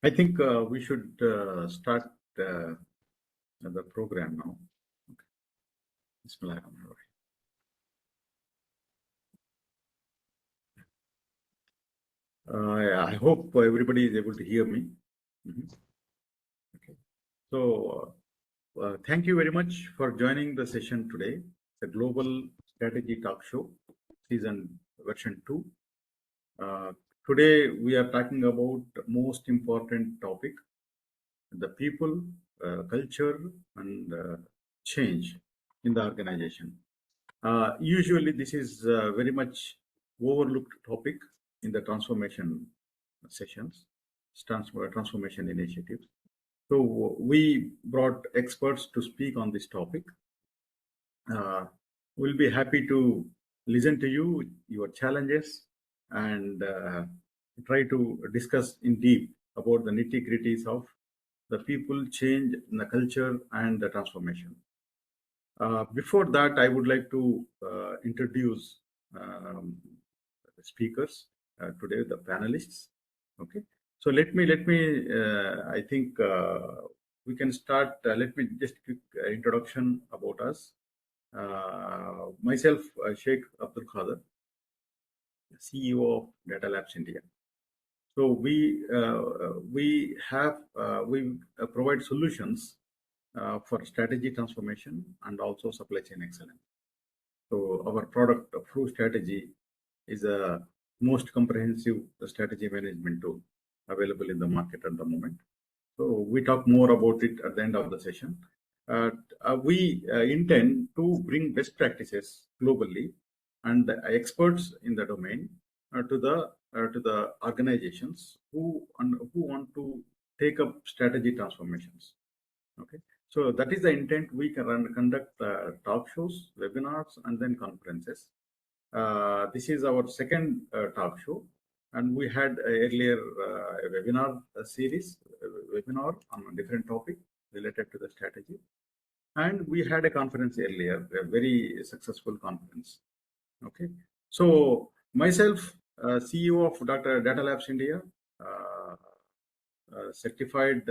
I think we should start the program now. Okay. Bismillahirrahmanirrahim. I hope everybody is able to hear me. Okay. So, thank you very much for joining the session today, the Global Strategy Talk Show, season version 2. Today, we are talking about most important topic, the people, culture, and change in the organization. Usually, this is very much overlooked topic in the transformation sessions, transformation initiatives. So we brought experts to speak on this topic. We'll be happy to listen to you, your challenges, and try to discuss in deep about the nitty-gritties of the people, change in the culture, and the transformation. Before that, I would like to introduce the speakers today, the panelists. Okay, so let me. I think we can start. Let me just quick introduction about us. Myself, Sheikh Abdul Khader, CEO of Data Labs India. So we provide solutions for strategy transformation and also supply chain excellence. So our product, Flu Strategy, is a most comprehensive strategy management tool available in the market at the moment. So we talk more about it at the end of the session. We intend to bring best practices globally and the experts in the domain to the organizations who want to take up strategy transformations. Okay, so that is the intent. We can conduct talk shows, webinars, and then conferences. This is our second talk show, and we had earlier a webinar series, webinar on a different topic related to the strategy, and we had a conference earlier, a very successful conference. Okay, so myself, CEO of Data Labs India, certified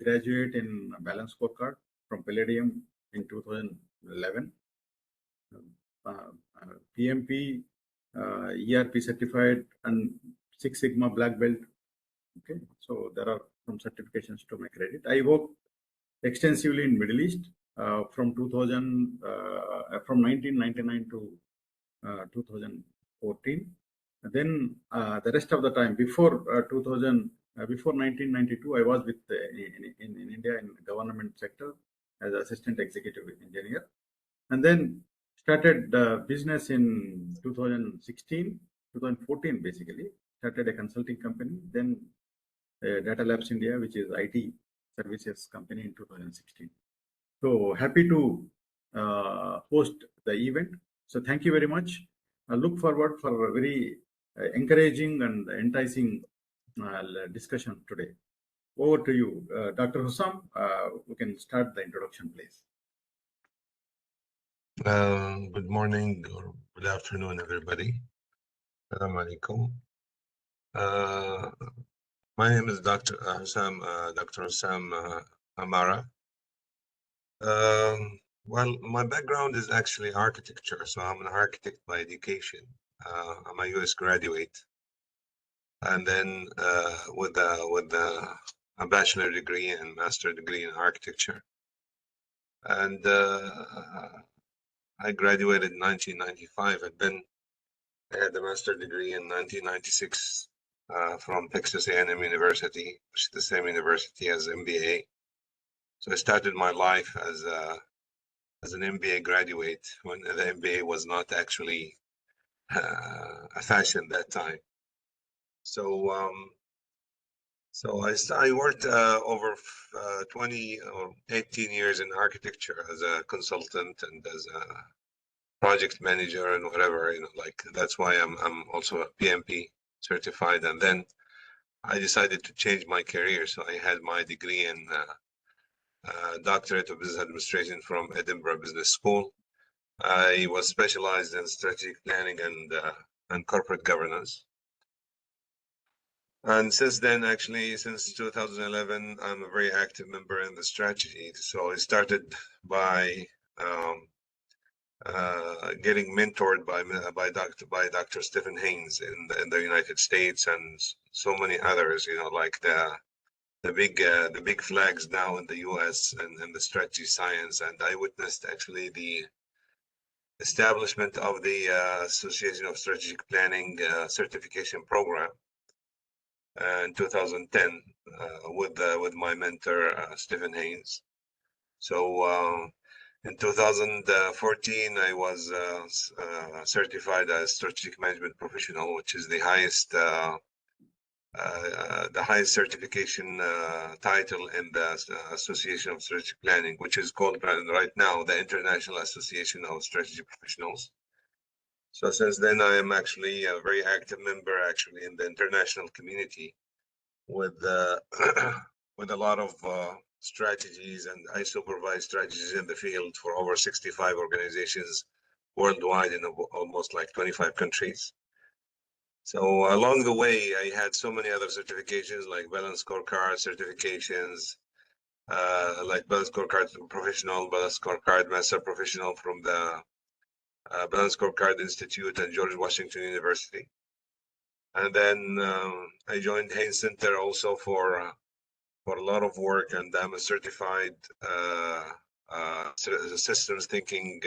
graduate in Balance Scorecard from Palladium in 2011. PMP, ERP certified, and Six Sigma Black Belt. Okay, so there are some certifications to my credit. I worked extensively in Middle East from 1999 to 2014. And then the rest of the time before 1992, I was with in India in government sector as assistant executive engineer, and then started business in 2014 basically. Started a consulting company, then Data Labs India, which is IT services company, in 2016. So happy to host the event. So thank you very much. I look forward for a very encouraging and enticing discussion today. Over to you, Dr. Hussam. We can start the introduction, please. Good morning or good afternoon, everybody. Assalamu alaikum. My name is Dr. Hussam Amara. Well, my background is actually architecture, so I'm an architect by education. I'm a US graduate, and then with a bachelor degree and master degree in architecture. And I graduated in 1995, and then I had a master degree in 1996 from Texas A&M University, which is the same university as MBA. So I started my life as an MBA graduate when the MBA was not actually a fashion that time. So I worked over 20 or 18 years in architecture as a consultant and as a project manager and whatever, like that's why I'm also a PMP certified. And then I decided to change my career. So I had my degree in doctorate of business administration from Edinburgh Business School. I was specialized in strategic planning and corporate governance. And since then, actually, since 2011, I'm a very active member in the strategy. So I started by getting mentored by Dr. Stephen Haynes in the United States, and so many others. You know, like the big flags now in the U.S. and the strategy science. And I witnessed actually the establishment of the Association of Strategic Planning certification program in 2010 with my mentor Stephen Haynes. So in 2014, I was certified as strategic management professional, which is the highest certification title in the Association of Strategic Planning, which is called right now the International Association of Strategy Professionals. So since then, I am actually a very active member actually in the international community with with a lot of strategies, and I supervise strategies in the field for over 65 organizations worldwide in almost like 25 countries. So along the way, I had so many other certifications like Balance Scorecard certifications, like Balance Scorecard Professional, Balance Scorecard Master Professional from the Balance Scorecard Institute and George Washington University. And then I joined Haynes Center also for a lot of work, and I'm a certified systems thinking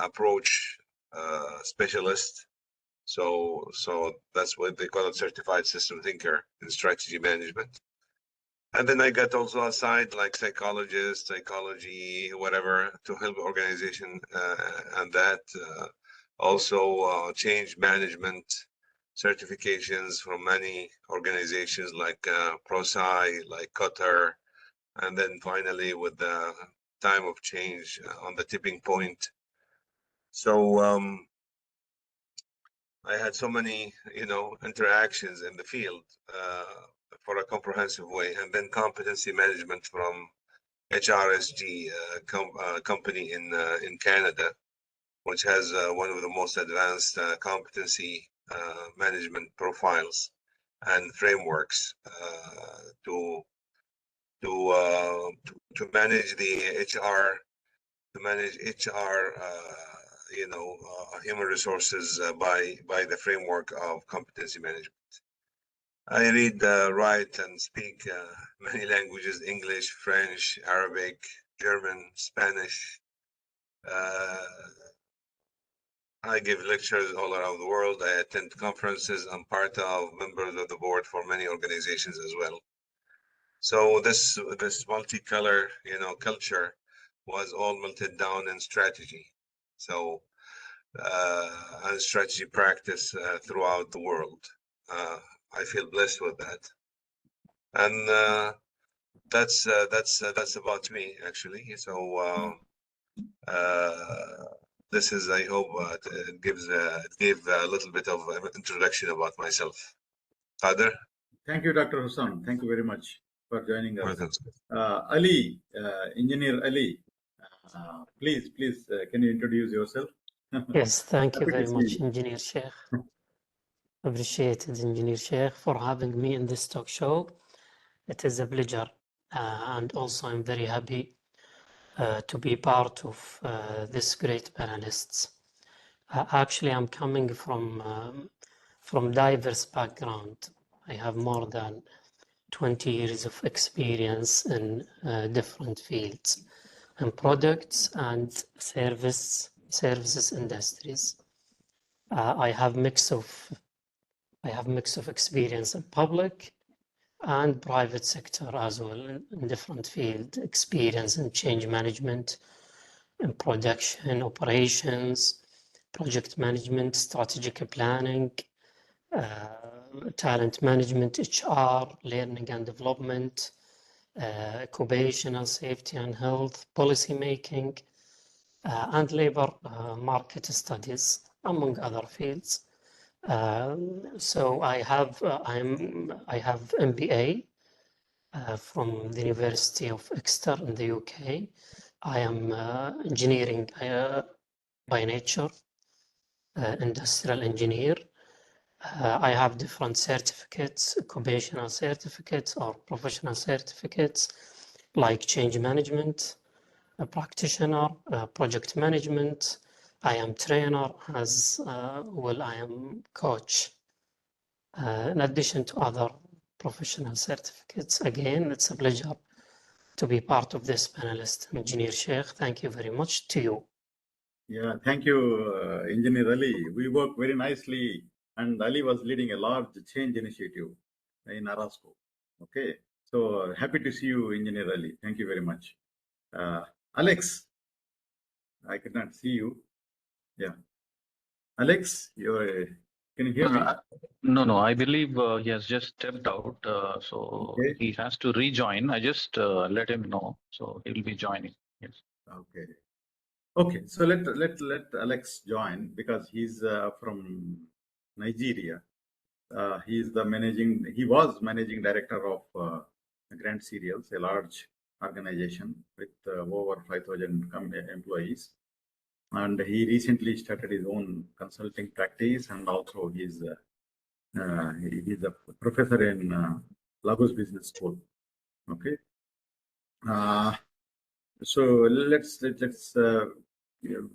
approach specialist. So that's what they call it, certified system thinker in strategy management. And then I got also assigned like psychology, whatever, to help organization and that. Also change management certifications from many organizations like ProSci, like Qatar, and then finally with the time of change on the tipping point. So I had so many, interactions in the field for a comprehensive way, and then competency management from HRSG company in Canada, which has one of the most advanced competency management profiles and frameworks to manage the HR, human resources by the framework of competency management. I read, write, and speak many languages: English, French, Arabic, German, Spanish. I give lectures all around the world. I attend conferences. I'm part of members of the board for many organizations as well. So this multicolor, culture was all melted down in strategy. So and strategy practice throughout the world. I feel blessed with that, and that's about me actually. So this is, I hope, it gave a little bit of introduction about myself. Qadir? Thank you, Dr. Hassan. Thank you very much for joining us. Welcome. Ali, Engineer Ali, please, can you introduce yourself? Yes, thank you Happy to very see much, you. Engineer Sheikh. Appreciated, Engineer Sheikh, for having me in this talk show. It is a pleasure, and also I'm very happy to be part of this great panelists. Actually, I'm coming from diverse background. I have more than 20 years of experience in different fields and products and services industries. I have mix of experience in public and private sector as well, in different field experience in change management, in production operations, project management, strategic planning, talent management, HR, learning and development, occupational safety and health, policy making, and labor market studies, among other fields. So I have MBA from the University of Exeter in the UK. I am engineering by nature, industrial engineer. I have different certificates, occupational certificates or professional certificates, like change management, a practitioner, project management. I am trainer as well. I am coach. In addition to other professional certificates. Again, it's a pleasure to be part of this panelist, Engineer Sheikh. Thank you very much to you. Yeah, thank you, Engineer Ali. We work very nicely, and Ali was leading a large change initiative in Arasco. Okay, so happy to see you, Engineer Ali. Thank you very much. Alex, I could not see you. Yeah, Alex, can you hear me? No, I believe he has just stepped out, so Okay. he has to rejoin. I just let him know, so he will be joining. Yes. Okay. Okay, so let Alex join because he's from Nigeria. He was managing director of Grant Cereals, a large organization with over 5,000 employees. And he recently started his own consulting practice, and also he's a professor in Lagos Business School. Okay. So let's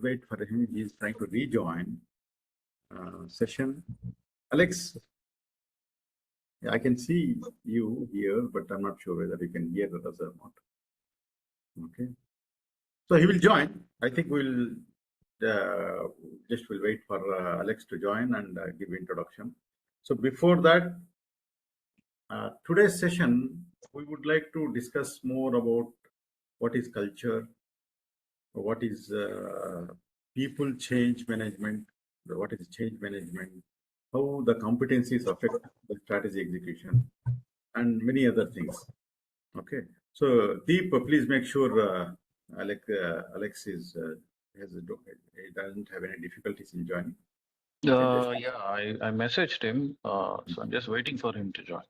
wait for him. He's trying to rejoin session. Alex, I can see you here, but I'm not sure whether you can hear us or not. Okay. So he will join. I think we'll we'll wait for Alex to join and give introduction. So before that, today's session, we would like to discuss more about what is culture, what is people change management, what is change management, how the competencies affect the strategy execution, and many other things. Okay. So Deep, please make sure Alex is he doesn't have any difficulties in joining. Yeah, I messaged him, so I'm just waiting for him to join.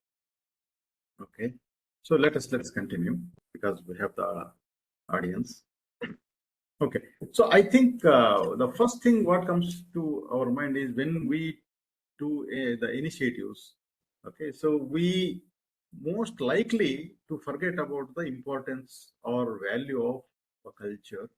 Okay. So let's continue because we have the audience. Okay. So I think the first thing what comes to our mind is when we do the initiatives. Okay. So we most likely to forget about the importance or value of a culture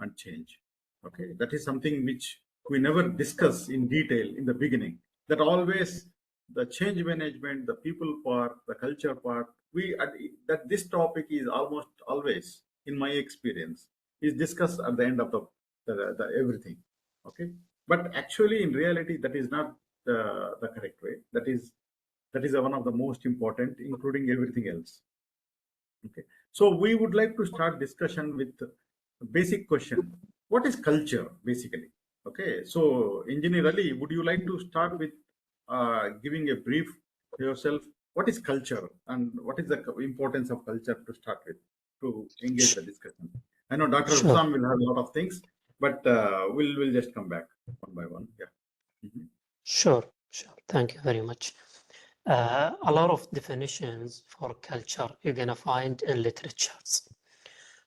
and change. Okay, that is something which we never discuss in detail in the beginning. That always the change management, the people part, the culture part, that this topic is almost always, in my experience, is discussed at the end of the everything. Okay, but actually in reality that is not the correct way. That is one of the most important, including everything else. Okay, so we would like to start discussion with a basic question: what is culture, basically? Okay, so Engineer Ali, would you like to start with giving a brief to yourself? What is culture, and what is the importance of culture to start with to engage the discussion? I know Dr. Sure. Hussam will have a lot of things, but we'll just come back one by one. Yeah. Mhm. Sure. Thank you very much. A lot of definitions for culture you're gonna find in literatures.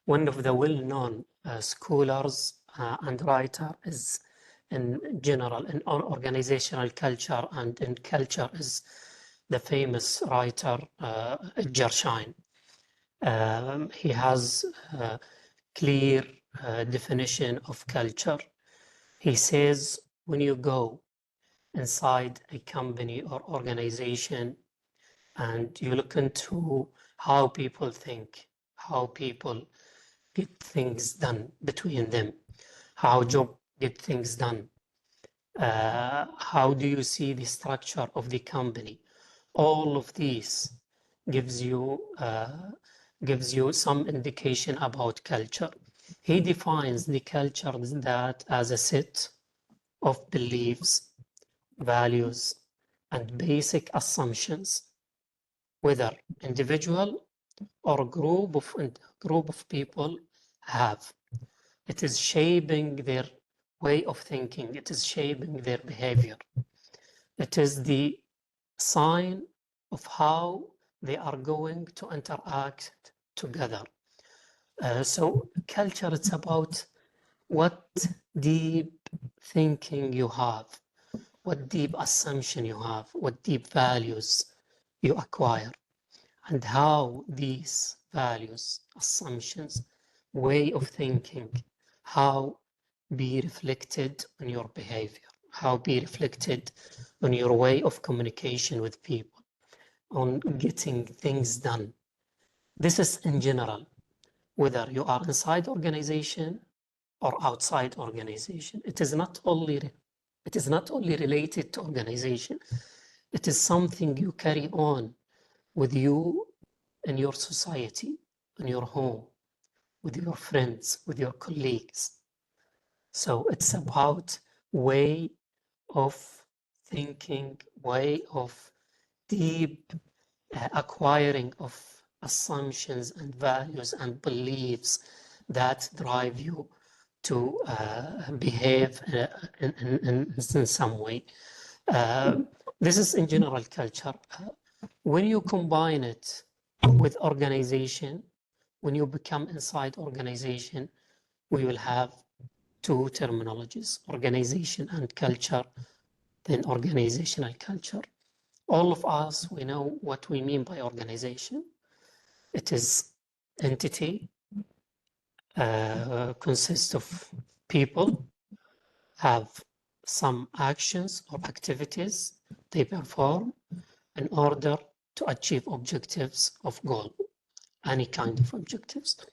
One of the well-known scholars and writer is in general in organizational culture and in culture is the famous writer Gershain. He has a clear definition of culture. He says when you go inside a company or organization and you look into how people think, how people get things done between them, how job get things done, how do you see the structure of the company? All of these gives you some indication about culture. He defines the culture that as a set of beliefs, values, and basic assumptions, whether individual or group of people have. It is shaping their way of thinking. It is shaping their behavior. It is the sign of how they are going to interact together. So culture, it's about what deep thinking you have, what deep assumption you have, what deep values you acquire, and how these values, assumptions, way of thinking, how be reflected on your behavior, how be reflected on your way of communication with people, on getting things done. This is in general, whether you are inside organization or outside organization. It is not only related to organization. It is something you carry on with you in your society, in your home, with your friends, with your colleagues. So it's about way of thinking, way of deep acquiring of assumptions and values and beliefs that drive you to behave in some way. This is in general culture. When you combine it with organization, when you become inside organization, we will have two terminologies, organization and culture, then organizational culture. All of us, we know what we mean by organization. It is entity, consists of people, have some actions or activities they perform in order to achieve objectives of goal, any kind of objectives.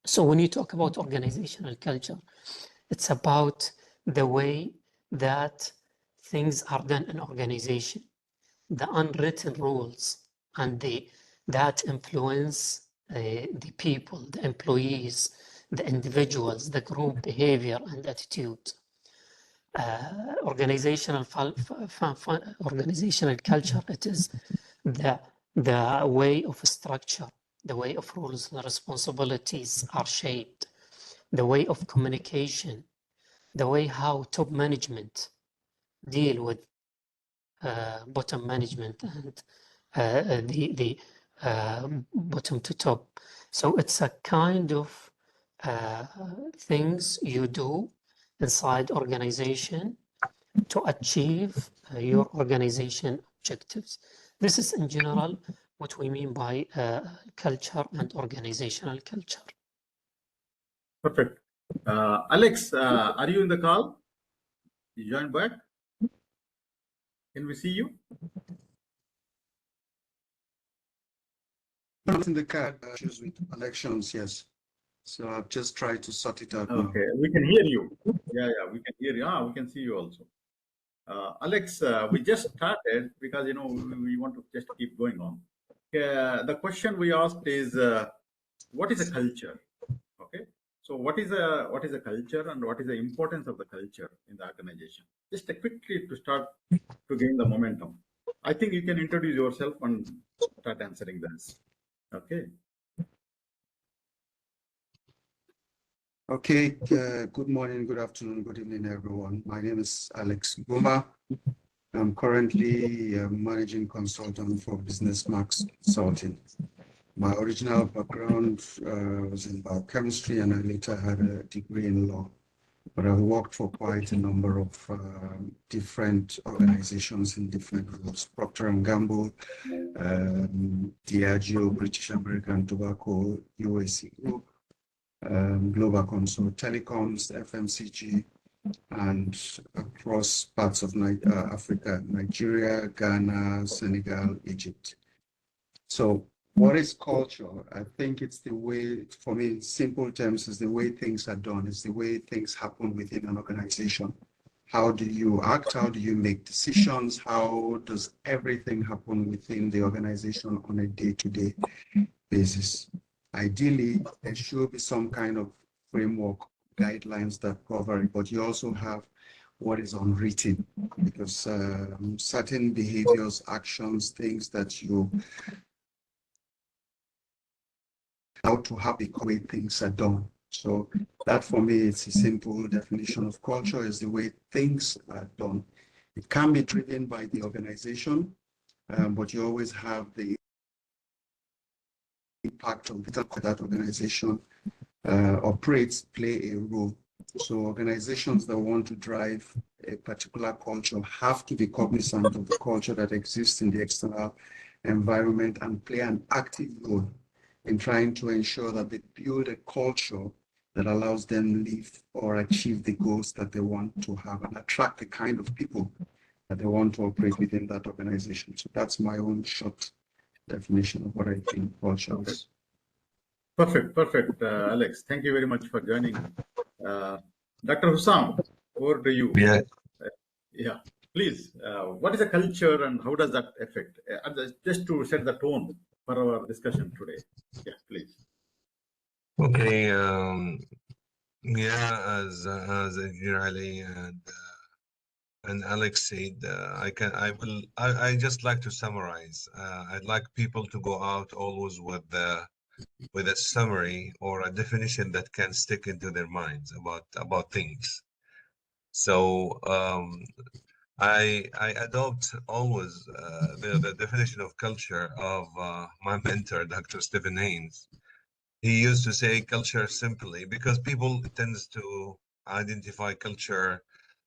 So when you talk about organizational culture, it's about the way that things are done in organization, the unwritten rules and that influence the people, the employees, the individuals, the group behavior and attitude. Organizational culture, it is the way of structure, the way of rules and responsibilities are shaped, the way of communication, the way how top management deal with bottom management and the bottom to top. So it's a kind of things you do inside organization to achieve your organization objectives. This is in general what we mean by culture and organizational culture. Perfect. Alex, are you in the call? You joined back? Can we see you? Not in the card issues with elections, yes. So I've just tried to sort it out now. Okay, we can hear you. Yeah, we can hear you. We can see you also. Alex, we just started because we want to just keep going on. The question we asked is, what is a culture? Okay, so what is a culture and what is the importance of the culture in the organization? Just quickly to start to gain the momentum. I think you can introduce yourself and start answering this. Okay. Okay, good morning, good afternoon, good evening, everyone. My name is Alex Guma. I'm currently a managing consultant for Business Max Consulting. My original background was in biochemistry, and I later had a degree in law. But I've worked for quite a number of different organizations in different roles: Procter & Gamble, Diageo, British American Tobacco, UAC Group, Global Consult Telecoms, FMCG, and across parts of Africa, Nigeria, Ghana, Senegal, Egypt. So what is culture? I think it's the way, for me, in simple terms, is the way things are done. It's the way things happen within an organization. How do you act? How do you make decisions? How does everything happen within the organization on a day-to-day basis? Ideally, there should be some kind of framework, guidelines that cover it, but you also have what is unwritten, because certain behaviors, actions, things that you how to have the way things are done. So that for me, it's a simple definition of culture, is the way things are done. It can be driven by the organization, but you always have the impact of that organization operates, play a role So organizations that want to drive a particular culture have to be cognizant of the culture that exists in the external environment and play an active role in trying to ensure that they build a culture that allows them live or achieve the goals that they want to have and attract the kind of people that they want to operate within that organization. So that's my own short definition of what I think culture is. Perfect, Alex. Thank you very much for joining. Dr. Hussam, over to you. Yeah. Yeah, please. What is a culture and how does that affect? Just to set the tone for our discussion today. Yeah, please. Okay. Yeah, as Engineer Ali and Alex said, I just like to summarize. I'd like people to go out always with a summary or a definition that can stick into their minds about things. So I adopt always the definition of culture of my mentor, Dr. Stephen Haynes. He used to say culture simply because people tends to identify culture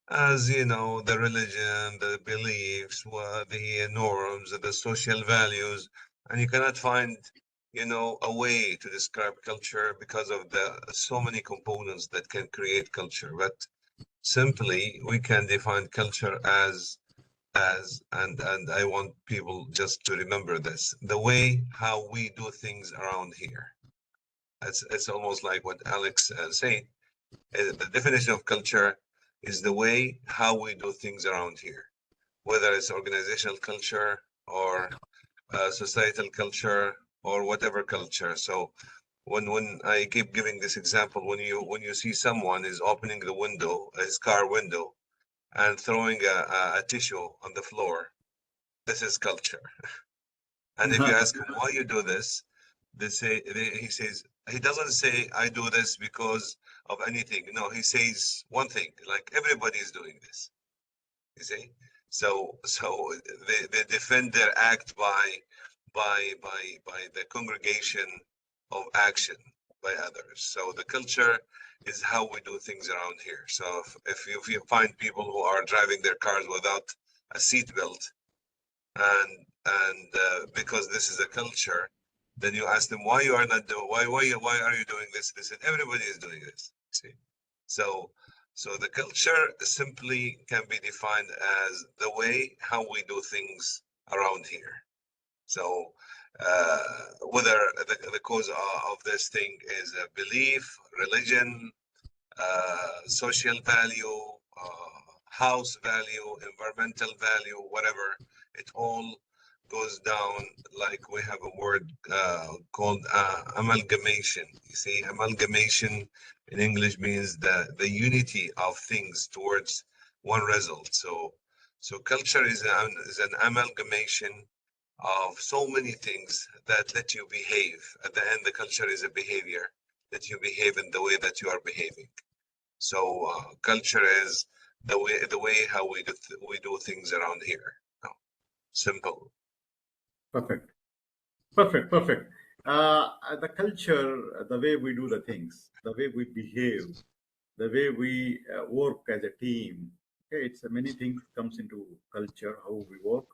as, you know, the religion, the beliefs, the norms, the social values, and you cannot find, you know, a way to describe culture because of the so many components that can create culture. But simply, we can define culture as and I want people just to remember this: the way how we do things around here. It's almost like what Alex said. The definition of culture is the way how we do things around here, whether it's organizational culture or societal culture or whatever culture. So when I keep giving this example, when you see someone is opening the window, his car window, and throwing a tissue on the floor, this is culture. And if you ask him why you do this, he says, he doesn't say I do this because of anything. No, he says one thing, like everybody is doing this. You see, so they defend their act by the congregation of action by others. So the culture is how we do things around here. So if you find people who are driving their cars without a seat belt, and because this is a culture, then you ask them why you are not doing, why are you doing this? They said everybody is doing this. See, so the culture simply can be defined as the way how we do things around here. So whether the cause of this thing is a belief, religion, social value, house value, environmental value, whatever, it all goes down like we have a word called amalgamation. You see, amalgamation in English means the unity of things towards one result. So culture is an amalgamation of so many things that let you behave. At the end, the culture is a behavior that you behave in the way that you are behaving. So culture is the way how we do things around here. No, simple. Perfect. The culture, the way we do the things, the way we behave, the way we work as a team. Okay, it's many things comes into culture, how we work.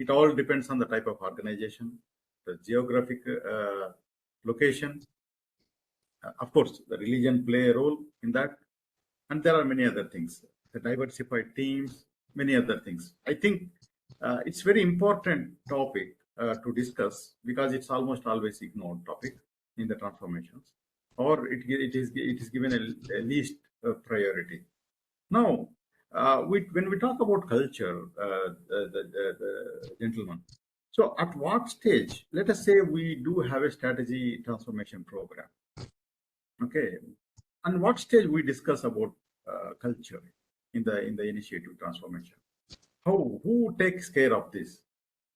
It all depends on the type of organization, the geographic location. Of course, the religion play a role in that, and there are many other things. The diversified teams, many other things. I think it's very important topic to discuss because it's almost always ignored topic in the transformations, or it is given a least priority. Now, when we talk about culture, the gentleman. So, at what stage? Let us say we do have a strategy transformation program. Okay, and what stage we discuss about culture in the initiative transformation? Who takes care of this?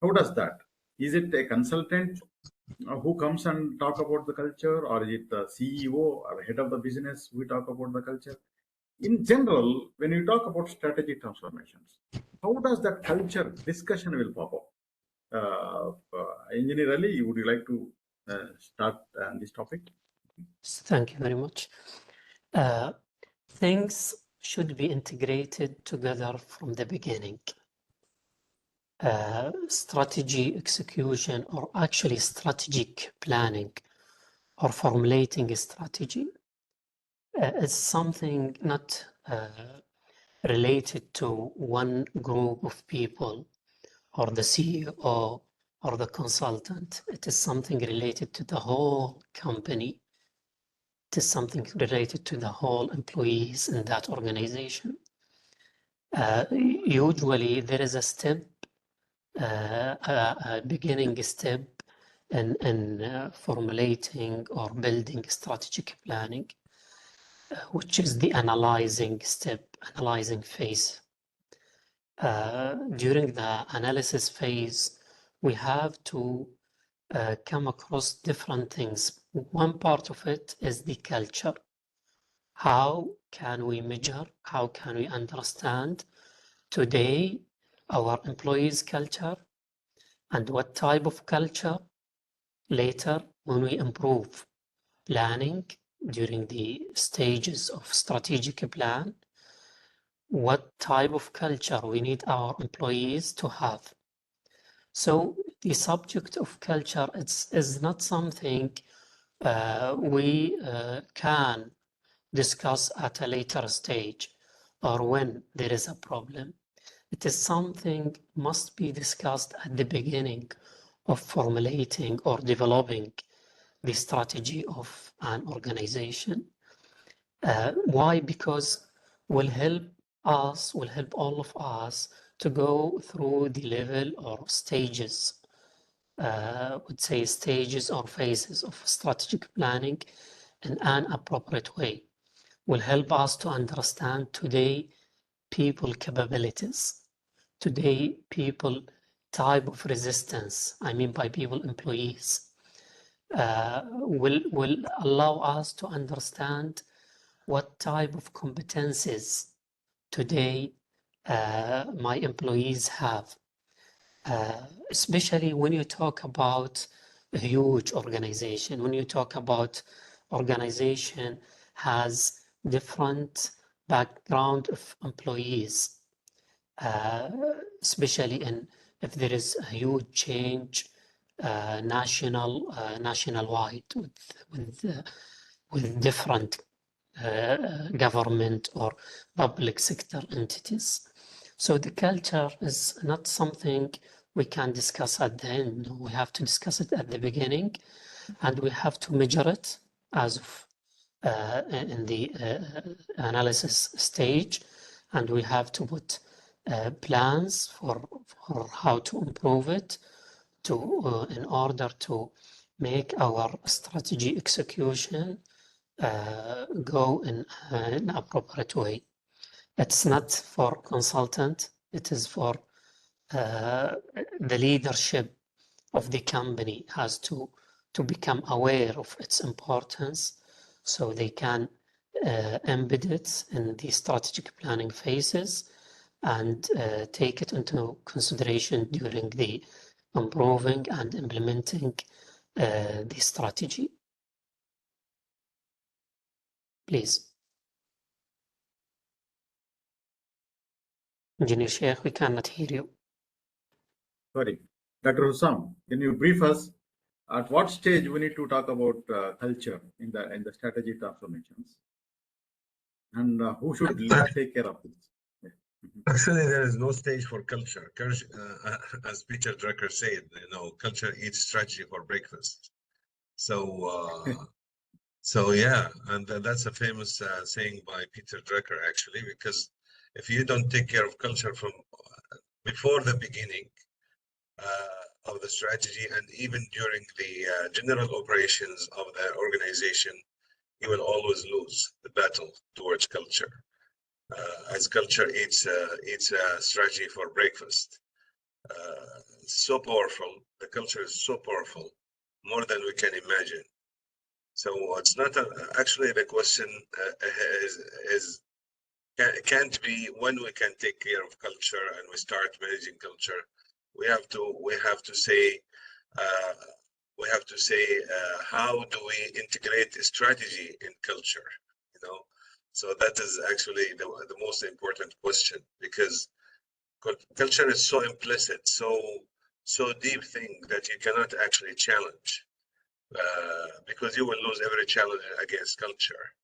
How does that? Is it a consultant who comes and talk about the culture, or is it the CEO or head of the business who talk about the culture? In general, when you talk about strategy transformations, how does that culture discussion will pop up? Engineer Ali, would you like to start this topic? Thank you very much. things should be integrated together from the beginning. Strategy execution, or actually strategic planning or formulating a strategy, is something not related to one group of people or the CEO or the consultant. It is something related to the whole company. It is something related to the whole employees in that organization. Usually there is a step, a beginning step in formulating or building strategic planning, which is the analyzing step, analyzing phase. During the analysis phase, we have to come across different things. One part of it is the culture. How can we measure? How can we understand today our employees' culture, and what type of culture later when we improve planning during the stages of strategic plan, what type of culture we need our employees to have. So the subject of culture is not something we can discuss at a later stage or when there is a problem. It is something must be discussed at the beginning of formulating or developing the strategy of an organization. Why? Because will help all of us to go through the level or stages, would say stages or phases of strategic planning in an appropriate way. Will help us to understand today people capabilities, today people type of resistance, I mean by people employees, will allow us to understand what type of competencies today my employees have, especially when you talk about a huge organization, when you talk about organization has different background of employees, especially if there is a huge change nationwide with different government or public sector entities. So the culture is not something we can discuss at the end. We have to discuss it at the beginning, and we have to measure it as of in the analysis stage, and we have to put plans for how to improve it in order to make our strategy execution go in an appropriate way. It's not for consultant, it is for the leadership of the company has to become aware of its importance, so they can embed it in the strategic planning phases and take it into consideration during the improving and implementing the strategy. Please. Engineer Sheikh, we cannot hear you. Sorry. Dr. Hussam, can you brief us at what stage we need to talk about culture in the strategy transformations? And who should take care of this? Yeah. Actually, there is no stage for culture. As Peter Drucker said, culture eats strategy for breakfast. So yeah, and that's a famous saying by Peter Drucker, actually, because if you don't take care of culture from before the beginning of the strategy and even during the general operations of the organization, you will always lose the battle towards culture. As culture eats strategy for breakfast. So powerful. The culture is so powerful, more than we can imagine. So it's not actually the question can't be when we can take care of culture and we start managing culture. We have to say how do we integrate strategy in culture? So that is actually the most important question, because culture is so implicit, so deep thing that you cannot actually challenge, because you will lose every challenge against culture.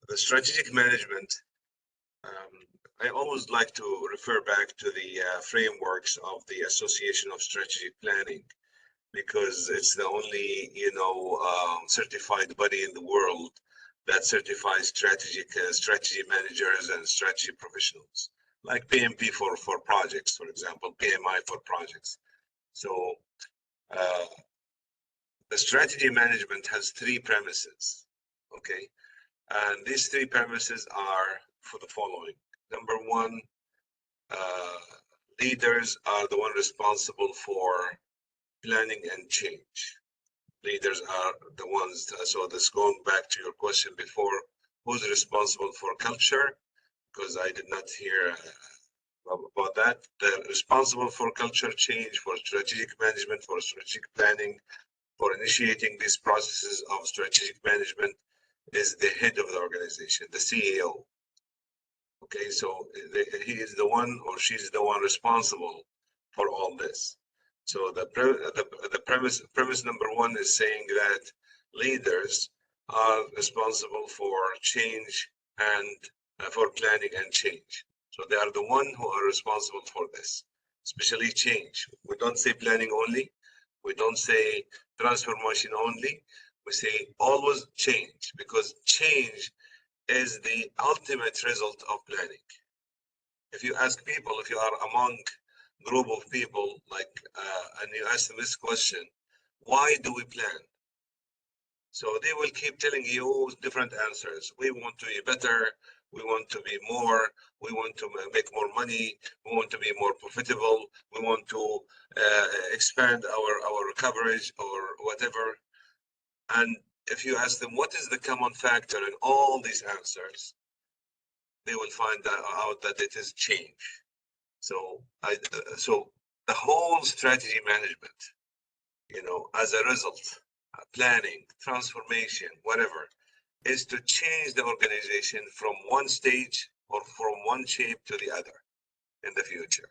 The strategic management, I always like to refer back to the frameworks of the Association of Strategic Planning, because it's the only, certified body in the world that certifies strategy managers and strategy professionals, like PMP for projects, for example, PMI for projects. So the strategy management has 3 premises, okay? And these 3 premises are for the following. Number 1, leaders are the one responsible for planning and change. Leaders are the ones, so this going back to your question before, who's responsible for culture? Because I did not hear about that. The responsible for culture change, for strategic management, for strategic planning, for initiating these processes of strategic management is the head of the organization, the CEO. Okay, so he is the one or she's the one responsible for all this. So the premise number 1 is saying that leaders are responsible for change and for planning and change. So they are the one who are responsible for this, especially change. We don't say planning only. We don't say transformation only. We say always change, because change is the ultimate result of planning. If you ask people, if you are among a group of people, like, and you ask them this question, why do we plan? So they will keep telling you different answers. We want to be better. We want to be more. We want to make more money. We want to be more profitable. We want to expand our coverage or whatever. And if you ask them what is the common factor in all these answers, they will find out that it is change. So so the whole strategy management, as a result, planning, transformation, whatever, is to change the organization from one stage or from one shape to the other in the future.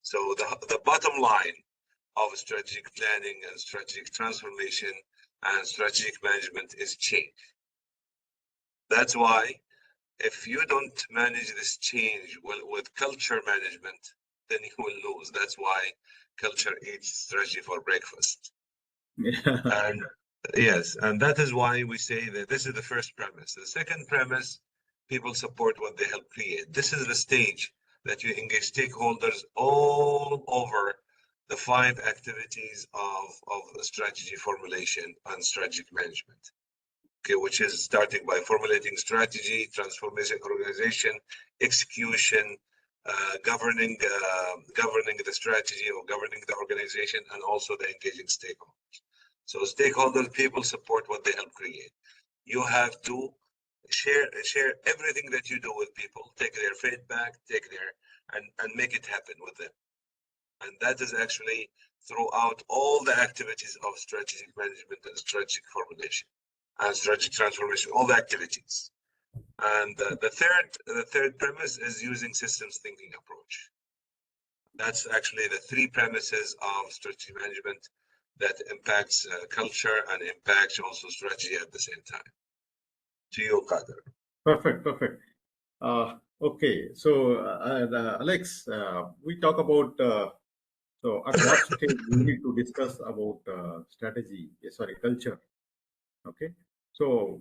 So the bottom line of strategic planning and strategic transformation and strategic management is change. That's why if you don't manage this change with culture management, then you will lose. That's why culture eats strategy for breakfast. Yeah. And yes, and that is why we say that this is the first premise. The second premise, people support what they help create. This is the stage that you engage stakeholders all over the 5 activities of strategy formulation and strategic management. Okay, which is starting by formulating strategy, transformation, organization, execution, governing the strategy or governing the organization, and also the engaging stakeholders. So stakeholder people support what they help create. You have to share everything that you do with people, take their feedback, and make it happen with them. And that is actually throughout all the activities of strategic management and strategic formulation and strategic transformation, all the activities. And the third premise is using systems thinking approach. That's actually the 3 premises of strategy management that impacts culture and impacts also strategy at the same time. To you, Qadir. Perfect. Okay, so Alex, we talk about so at what stage we need to discuss about culture. Okay, so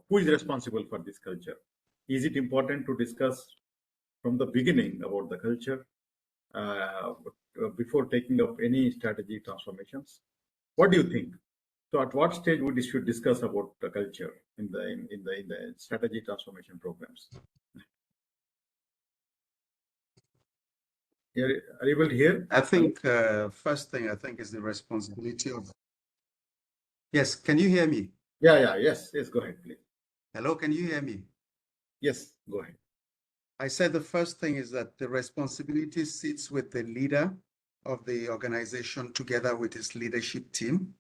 who is responsible for this culture? Is it important to discuss from the beginning about the culture before taking up any strategy transformations? What do you think? So at what stage we should discuss about the culture in the strategy transformation programs? Are you able to hear? I think first thing I think is the responsibility of. Yes, can you hear me? Yes, go ahead, please. Hello, can you hear me? Yes, go ahead. I said the first thing is that the responsibility sits with the leader of the organization together with his leadership team.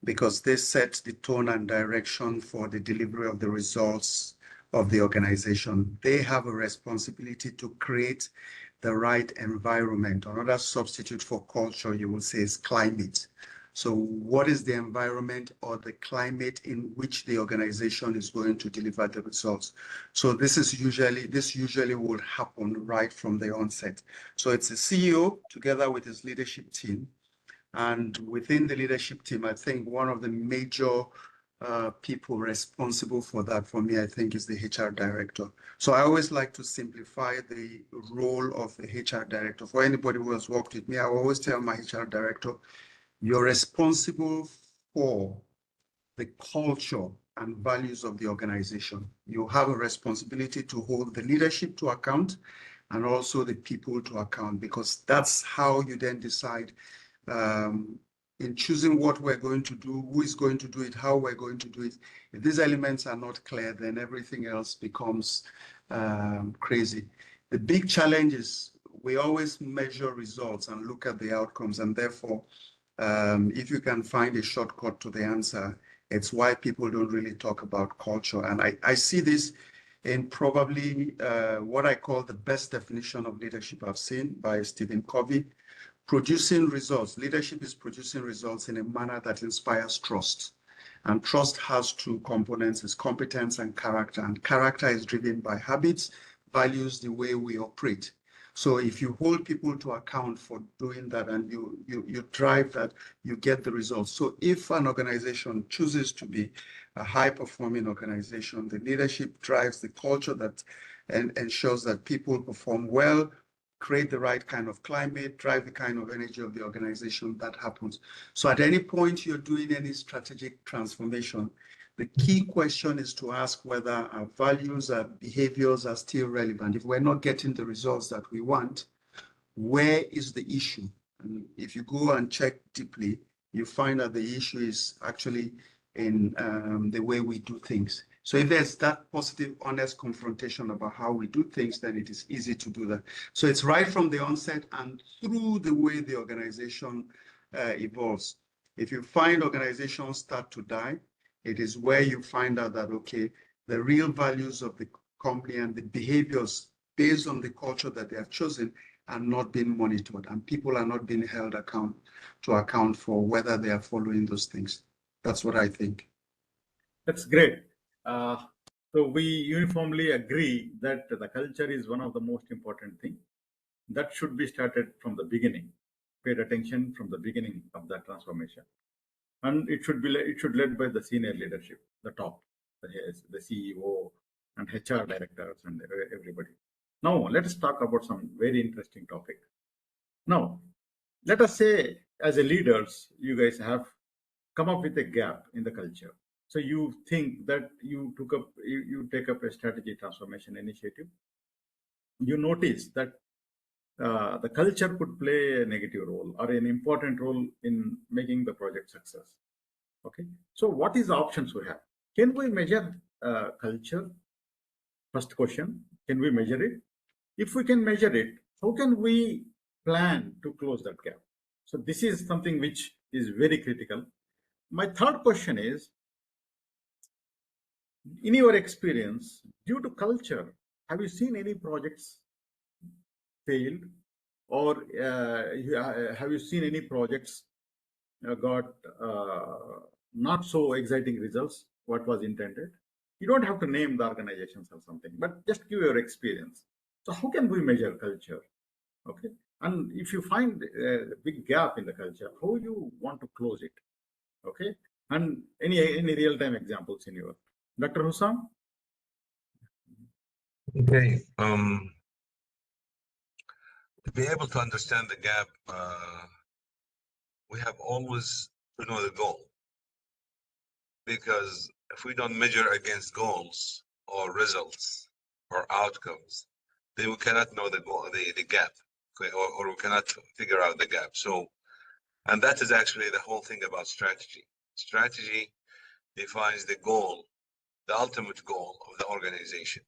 because they set the tone and direction for the delivery of the results of the organization. They have a responsibility to create the right environment. Another substitute for culture, you will say, is climate. So what is the environment or the climate in which the organization is going to deliver the results? So this usually will happen right from the onset. So it's a CEO together with his leadership team. And within the leadership team, I think one of the major people responsible for that for me, I think, is the HR director. So I always like to simplify the role of the HR director. For anybody who has worked with me, I always tell my HR director, you're responsible for the culture and values of the organization. You have a responsibility to hold the leadership to account and also the people to account, because that's how you then decide in choosing what we're going to do, who is going to do it, how we're going to do it. If these elements are not clear, then everything else becomes crazy. The big challenge is we always measure results and look at the outcomes, and therefore, if you can find a shortcut to the answer, it's why people don't really talk about culture. And I see this in probably what I call the best definition of leadership I've seen by Stephen Covey. Producing results. Leadership is producing results in a manner that inspires trust. And trust has two components, is competence and character. And character is driven by habits, values, the way we operate. So if you hold people to account for doing that and you drive that, you get the results. So if an organization chooses to be a high-performing organization, the leadership drives the culture that ensures that people perform well, create the right kind of climate, drive the kind of energy of the organization, that happens. So at any point you're doing any strategic transformation, the key question is to ask whether our values, our behaviors are still relevant. If we're not getting the results that we want, where is the issue? And if you go and check deeply, you find that the issue is actually in the way we do things. So if there's that positive, honest confrontation about how we do things, then it is easy to do that. So it's right from the onset and through the way the organization evolves. If you find organizations start to die, it is where you find out that, okay, the real values of the company and the behaviors based on the culture that they have chosen are not being monitored, and people are not being held to account for whether they are following those things. That's what I think. That's great. So we uniformly agree that the culture is one of the most important things. That should be started from the beginning, paid attention from the beginning of that transformation. And it should led by the senior leadership, the top, the CEO and HR directors and everybody. Now, let us talk about some very interesting topic. Now, let us say as a leaders, you guys have come up with a gap in the culture. So you think that you take up a strategy transformation initiative. You notice that the culture could play a negative role or an important role in making the project success. Okay. So what is the options we have? Can we measure culture? First question, can we measure it? If we can measure it, how can we plan to close that gap? So this is something which is very critical. My third question is, in your experience, due to culture, have you seen any projects failed, or have you seen any projects got not so exciting results, what was intended? You don't have to name the organizations or something, but just give your experience. So how can we measure culture? Okay. And if you find a big gap in the culture, how you want to close it? Okay. And any real-time examples in your, Dr. Hussam? Okay. To be able to understand the gap, we have always to know the goal. Because if we don't measure against goals or results or outcomes, then we cannot know the goal, the gap, okay, or we cannot figure out the gap. So, and that is actually the whole thing about strategy. Strategy defines the goal, the ultimate goal of the organization,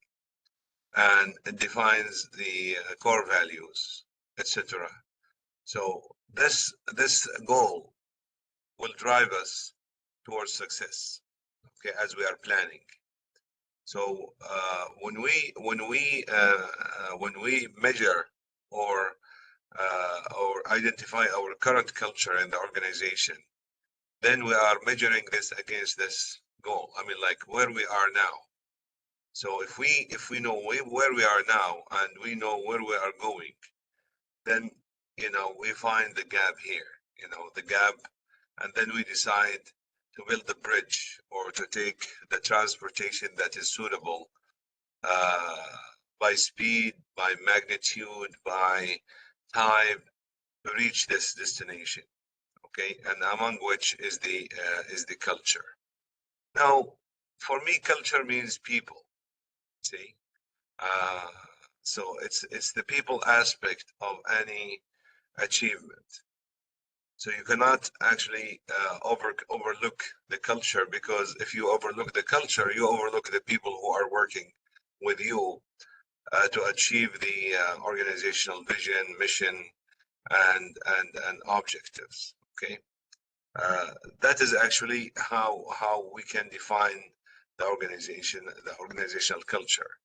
and it defines the core values, etc. So this goal will drive us towards success, okay, as we are planning. So when we measure or identify our current culture in the organization, then we are measuring this against this goal. I mean, like where we are now. So if we know where we are now and we know where we are going, then we find the gap here, the gap, and then we decide to build the bridge or to take the transportation that is suitable by speed, by magnitude, by time to reach this destination. Okay, and among which is the culture. Now, for me, culture means people. See, so it's the people aspect of any achievement. So you cannot actually overlook the culture, because if you overlook the culture, you overlook the people who are working with you to achieve the organizational vision, mission, and objectives. Okay, that is actually how we can define the organizational culture.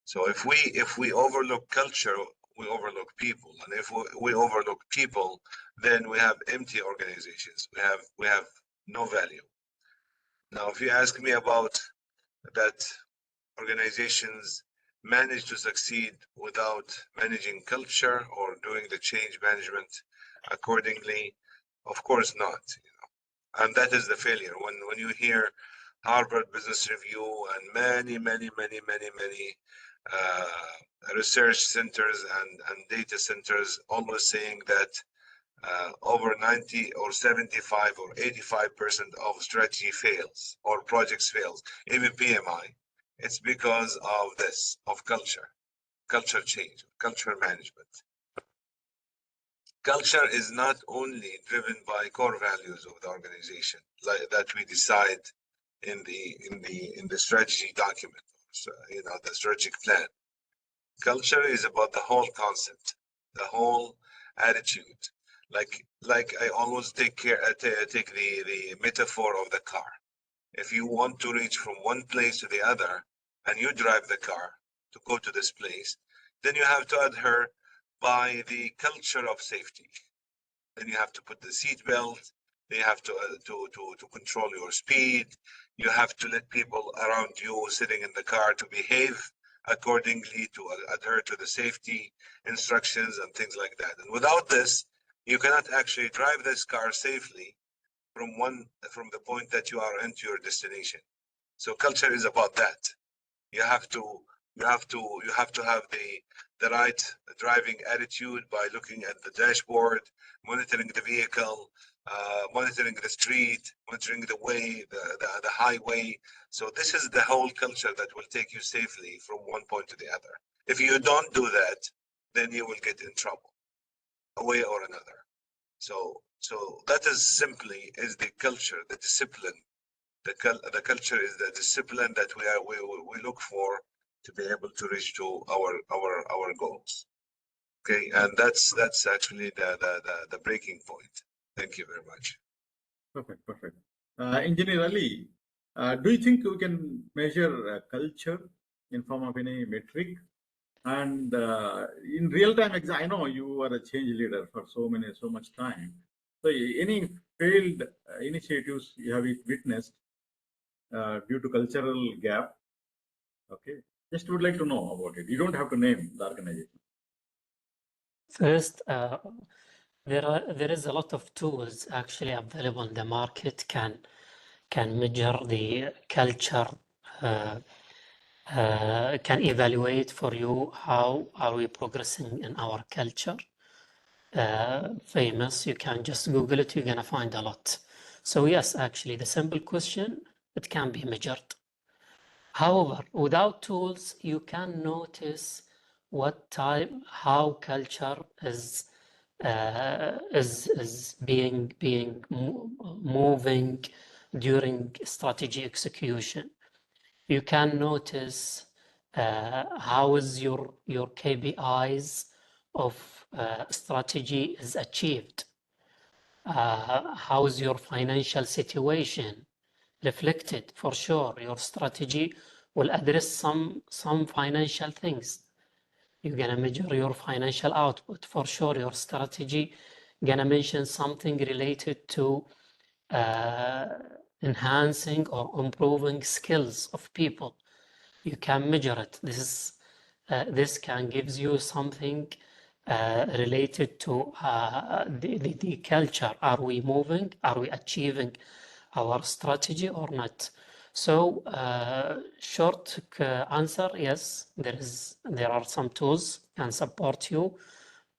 So if we overlook culture, we overlook people, and if we overlook people, then we have empty organizations. We have no value. Now, if you ask me about that organizations manage to succeed without managing culture or doing the change management accordingly, of course not. And that is the failure. When you hear Harvard Business Review and many research centers and data centers almost saying that over 90 or 75 or 85% of strategy fails or projects fails, even PMI, it's because of this, of culture change, culture management. Culture is not only driven by core values of the organization, like that we decide in the strategy document, the strategic plan. Culture is about the whole concept, the whole attitude. Like I always take the metaphor of the car. If you want to reach from one place to the other, and you drive the car to go to this place, then you have to adhere by the culture of safety. Then you have to put the seat belt. You have to control your speed. You have to let people around you sitting in the car to behave accordingly, to adhere to the safety instructions and things like that. And without this, you cannot actually drive this car safely from the point that you are into your destination. So culture is about that. You have to have the right driving attitude by looking at the dashboard, monitoring the vehicle, monitoring the street, monitoring the way, the highway. So this is the whole culture that will take you safely from one point to the other. If you don't do that, then you will get in trouble, a way or another. So that is the culture, the discipline. The culture is the discipline that we look for to be able to reach to our goals. Okay, and that's actually the breaking point. Thank you very much. Perfect. Engineer Ali, do you think we can measure culture in form of any metric? And in real time, I know you are a change leader for so much time. So any failed initiatives you have witnessed due to cultural gap? Okay, just would like to know about it. You don't have to name the organization. First, there is a lot of tools actually available in the market can measure the culture, can evaluate for you how are we progressing in our culture. Famous, you can just Google it, you're gonna find a lot. So yes, actually the simple question, it can be measured. However, without tools, you can notice how culture is being moving during strategy execution. You can notice how is your KPIs of strategy is achieved. How is your financial situation? reflected. For sure, your strategy will address some financial things. You're gonna measure your financial output. For sure, your strategy gonna mention something related to enhancing or improving skills of people. You can measure it. This can gives you something related to the culture. Are we moving? Are we achieving our strategy or not? So short answer, yes, there are some tools can support you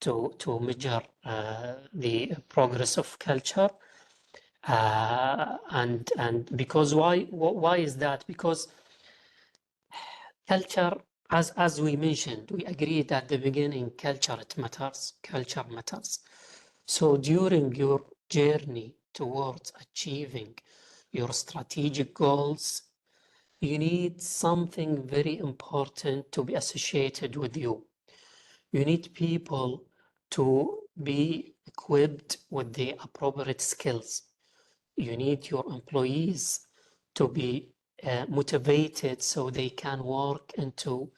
to measure the progress of culture. And because why is that? Because culture, as we mentioned, we agreed at the beginning, culture matters. Culture matters. So during your journey towards achieving your strategic goals, you need something very important to be associated with you. You need people to be equipped with the appropriate skills. You need your employees to be motivated so they can work into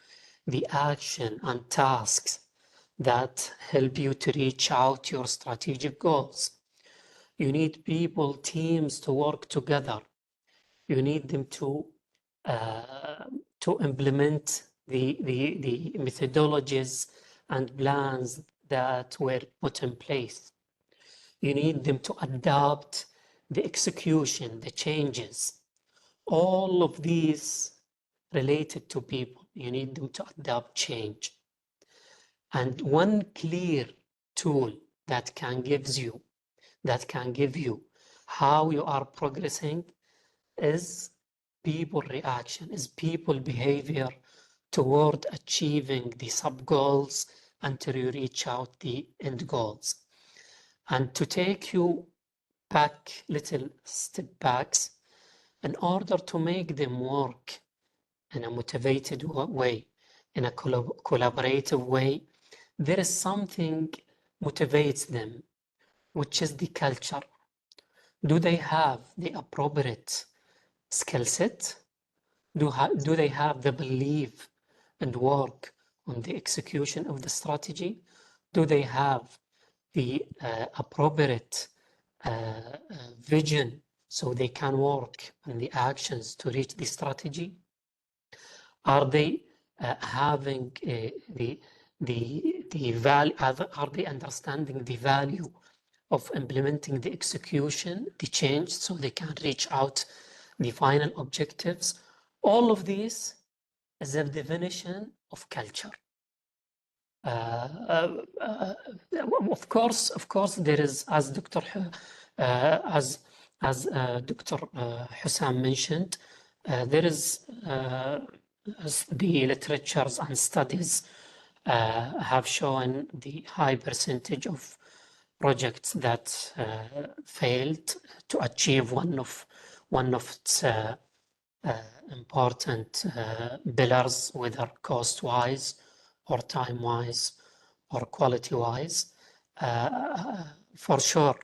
the action and tasks that help you to reach out your strategic goals. You need people, teams to work together. You need them to implement the methodologies and plans that were put in place. You need them to adapt the execution, the changes. All of these related to people. You need them to adapt change. And one clear tool that can give you how you are progressing is people reaction, is people behavior toward achieving the sub goals until you reach out the end goals. And to take you back, little step backs, in order to make them work in a motivated way, in a collaborative way, there is something motivates them, which is the culture. Do they have the appropriate skill set? Do they have the belief and work on the execution of the strategy? Do they have the appropriate vision so they can work on the actions to reach the strategy? Are they having the value? Are they understanding the value of implementing the execution, the change, so they can reach out the final objectives? All of these is a definition of culture. Of course, there is, as Dr. Dr. Hussam mentioned, there is the literatures and studies have shown the high percentage of projects that failed to achieve one of its important pillars, whether cost-wise or time-wise or quality-wise. For sure,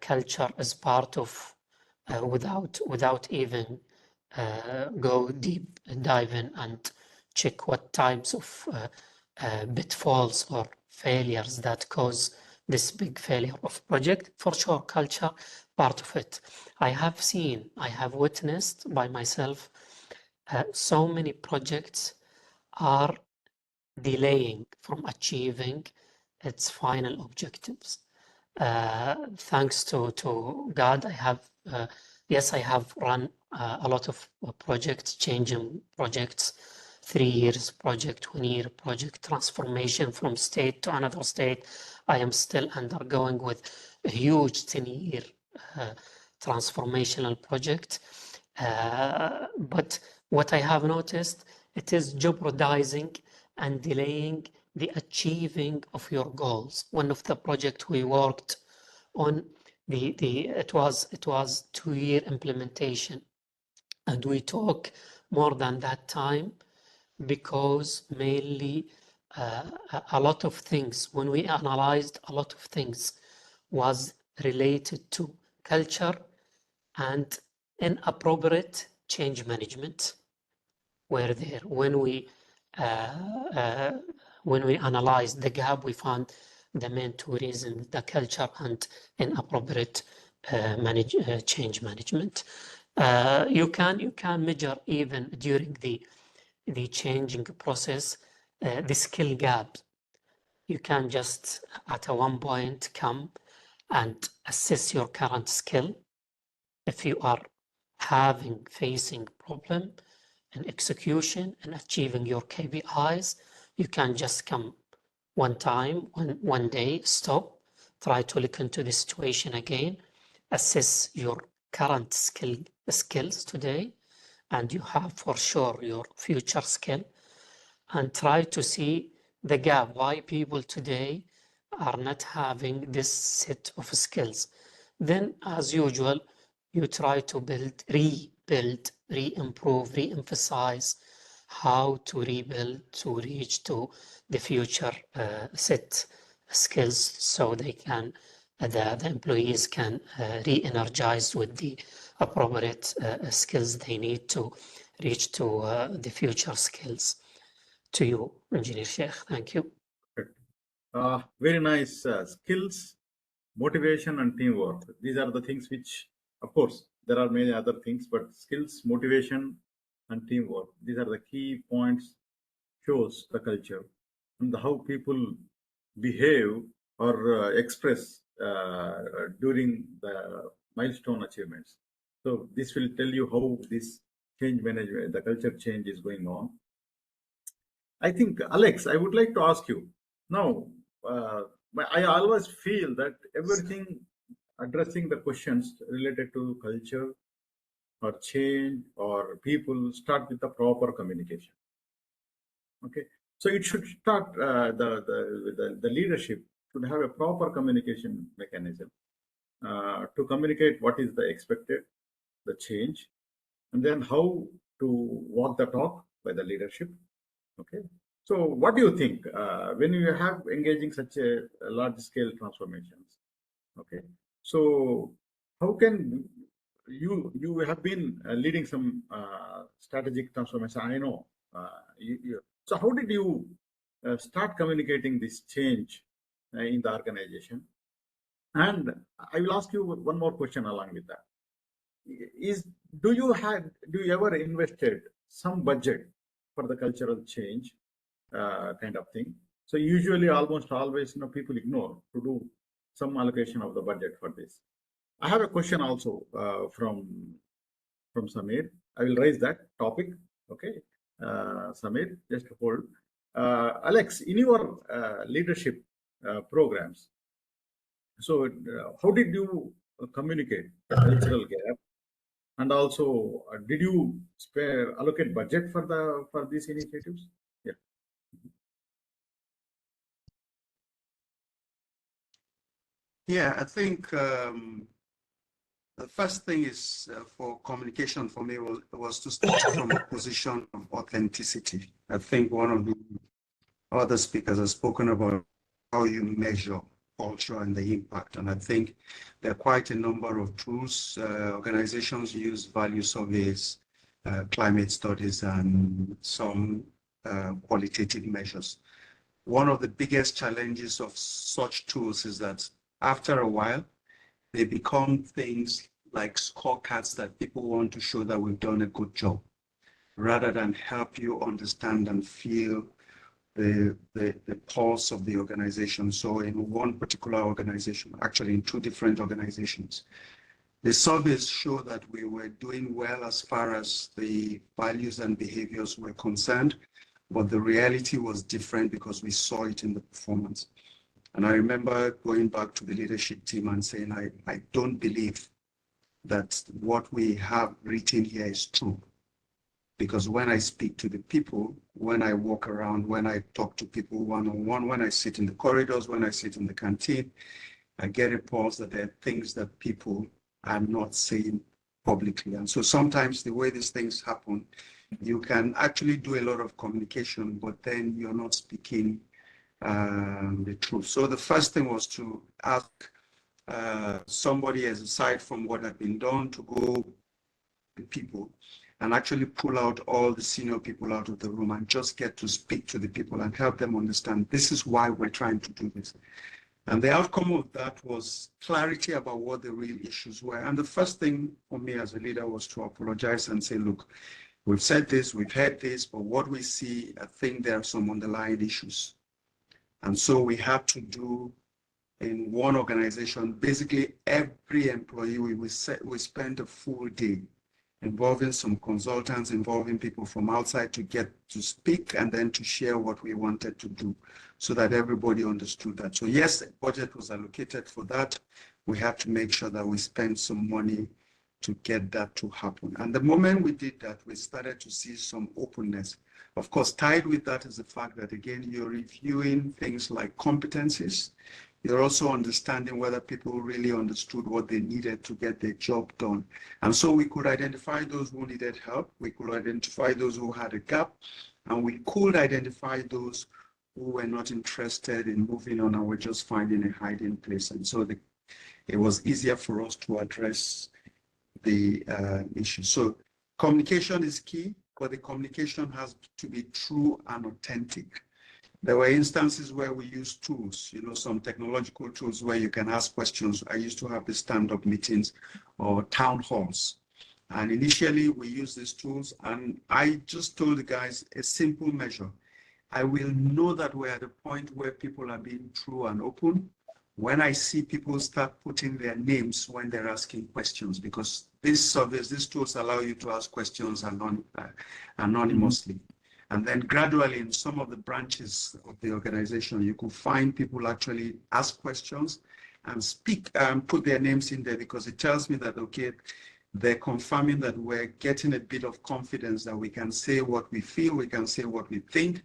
culture is part of, without even go deep dive in and check what types of pitfalls or failures that cause this big failure of project. For sure, culture part of it. I have witnessed by myself so many projects are delaying from achieving its final objectives. Thanks to God, I have run a lot of projects, changing projects, 3 years project, 1 year project, transformation from state to another state. I am still undergoing with a huge 10-year transformational project. But what I have noticed, it is jeopardizing and delaying the achieving of your goals. One of the projects we worked on, it was 2-year implementation, and we took more than that time because mainly a lot of things, when we analyzed, a lot of things was related to culture and Inappropriate change management were there. When we analyzed the gap, we found the main two reasons: the culture and inappropriate change management. You can measure even during the changing process the skill gap. You can just at a one point come and assess your current skill. If you are facing problem in execution and achieving your KPIs, you can just come one time, one day, stop, try to look into the situation again, assess your current skills today, and you have for sure your future skill, and try to see the gap, why people today are not having this set of skills. Then, as usual, you try to rebuild, re-improve, re-emphasize how to rebuild to reach to the future set skills, so they can the employees can re-energize with the appropriate skills they need to reach to the future skills. To you, Engineer Sheikh. Thank you. Very nice. Skills, motivation, and teamwork. These are the things which, of course, there are many other things, but skills, motivation, and teamwork. These are the key points, shows the culture and how people behave or express during the milestone achievements. So this will tell you how this change management, the culture change is going on. I think, Alex, I would like to ask you now. I always feel that everything addressing the questions related to culture or change or people start with the proper communication. Okay, so it should start the leadership should have a proper communication mechanism to communicate what is the expected, the change, and then how to walk the talk by the leadership. Okay, so what do you think when you have engaging such a large scale transformations? Okay, so how can you have been leading some strategic transformation? I know so how did you start communicating this change in the organization? And I will ask you one more question along with that. Do you ever invested some budget for the cultural change kind of thing? So usually, almost always, people ignore to do some allocation of the budget for this. I have a question also from Samir. I will raise that topic. Okay, Samir, just hold. Alex, in your leadership programs, so how did you communicate the cultural gap? And also, did you allocate budget for these initiatives? Yeah. Yeah, I think the first thing is for communication for me was to start from a position of authenticity. I think one of the other speakers has spoken about how you measure culture and the impact. And I think there are quite a number of tools. Organizations use value surveys, climate studies, and some qualitative measures. One of the biggest challenges of such tools is that after a while, they become things like scorecards that people want to show that we've done a good job, rather than help you understand and feel the pulse of the organization. So in one particular organization, actually in two different organizations, the surveys show that we were doing well as far as the values and behaviors were concerned, but the reality was different because we saw it in the performance. And I remember going back to the leadership team and saying, I don't believe that what we have written here is true. Because when I speak to the people, when I walk around, when I talk to people one-on-one, when I sit in the corridors, when I sit in the canteen, I get reports that there are things that people are not saying publicly. And so sometimes the way these things happen, you can actually do a lot of communication, but then you're not speaking the truth. So the first thing was to ask somebody, aside from what had been done, to go the people and actually pull out all the senior people out of the room and just get to speak to the people and help them understand this is why we're trying to do this. And the outcome of that was clarity about what the real issues were. And the first thing for me as a leader was to apologize and say, look, we've said this, we've heard this, but what we see, I think there are some underlying issues. And so we had to do in one organization, basically every employee, we spent a full day involving some consultants, involving people from outside to get to speak and then to share what we wanted to do so that everybody understood that. So yes, the budget was allocated for that. We had to make sure that we spent some money to get that to happen. And the moment we did that, we started to see some openness. Of course, tied with that is the fact that, again, you're reviewing things like competencies. You're also understanding whether people really understood what they needed to get their job done. And so we could identify those who needed help. We could identify those who had a gap. And we could identify those who were not interested in moving on and were just finding a hiding place. And so it was easier for us to address the issue. So communication is key, but the communication has to be true and authentic. There were instances where we used tools, some technological tools where you can ask questions. I used to have the stand-up meetings or town halls. And initially we used these tools and I just told the guys a simple measure. I will know that we're at a point where people are being true and open when I see people start putting their names when they're asking questions, because these tools allow you to ask questions anonymously. And then gradually in some of the branches of the organization, you could find people actually ask questions and speak and put their names in there, because it tells me that, okay, they're confirming that we're getting a bit of confidence that we can say what we feel, we can say what we think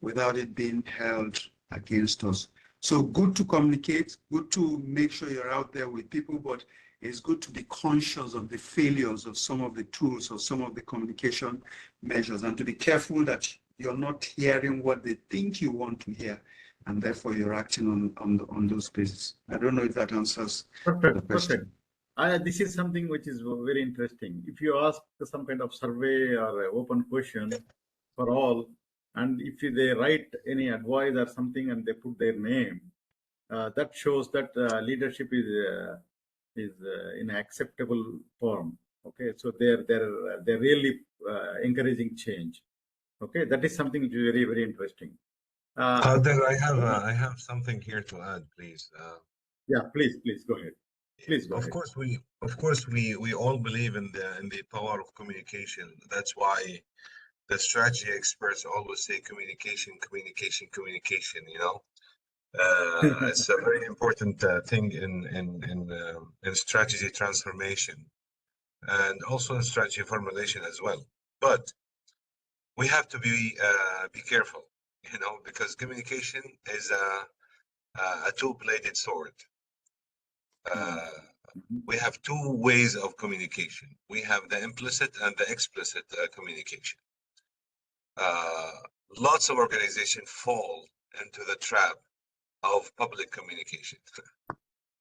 without it being held against us. So good to communicate, good to make sure you're out there with people, but it's good to be conscious of the failures of some of the tools or some of the communication measures, and to be careful that you're not hearing what they think you want to hear, and therefore you're acting on those bases. I don't know if that answers the question. Perfect. This is something which is very interesting. If you ask some kind of survey or open question for all, and if they write any advice or something and they put their name, that shows that leadership is in acceptable form. Okay, so they're really encouraging change. Okay, that is something which is very, very interesting. I have something here to add, please. Yeah, please go ahead. Please go ahead. Of course, we all believe in the power of communication. That's why the strategy experts always say communication. It's a very important thing in strategy transformation, and also in strategy formulation as well. But we have to be careful, because communication is a two-bladed sword. We have two ways of communication. We have the implicit and the explicit communication. Lots of organizations fall into the trap of public communication.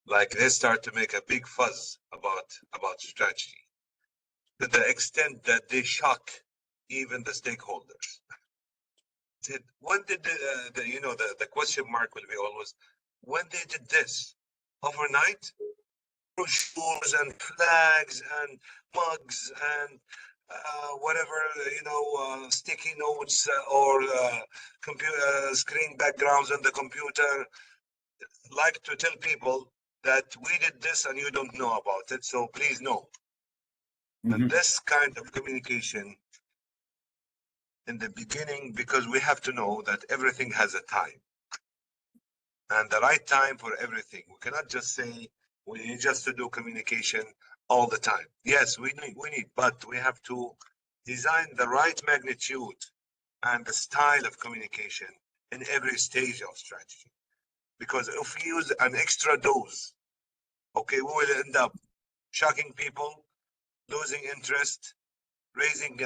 Like they start to make a big fuzz about strategy, to the extent that they shock even the stakeholders. When did the question mark will be always, when they did this? Overnight? Brochures and flags and mugs and whatever, sticky notes or computer screen backgrounds on the computer, like to tell people that we did this and you don't know about it, so please know. And this kind of communication in the beginning, because we have to know that everything has a time and the right time for everything. We cannot just say we need just to do communication all the time. Yes, we need, but we have to design the right magnitude and the style of communication in every stage of strategy. Because if we use an extra dose, okay, we will end up shocking people, losing interest, raising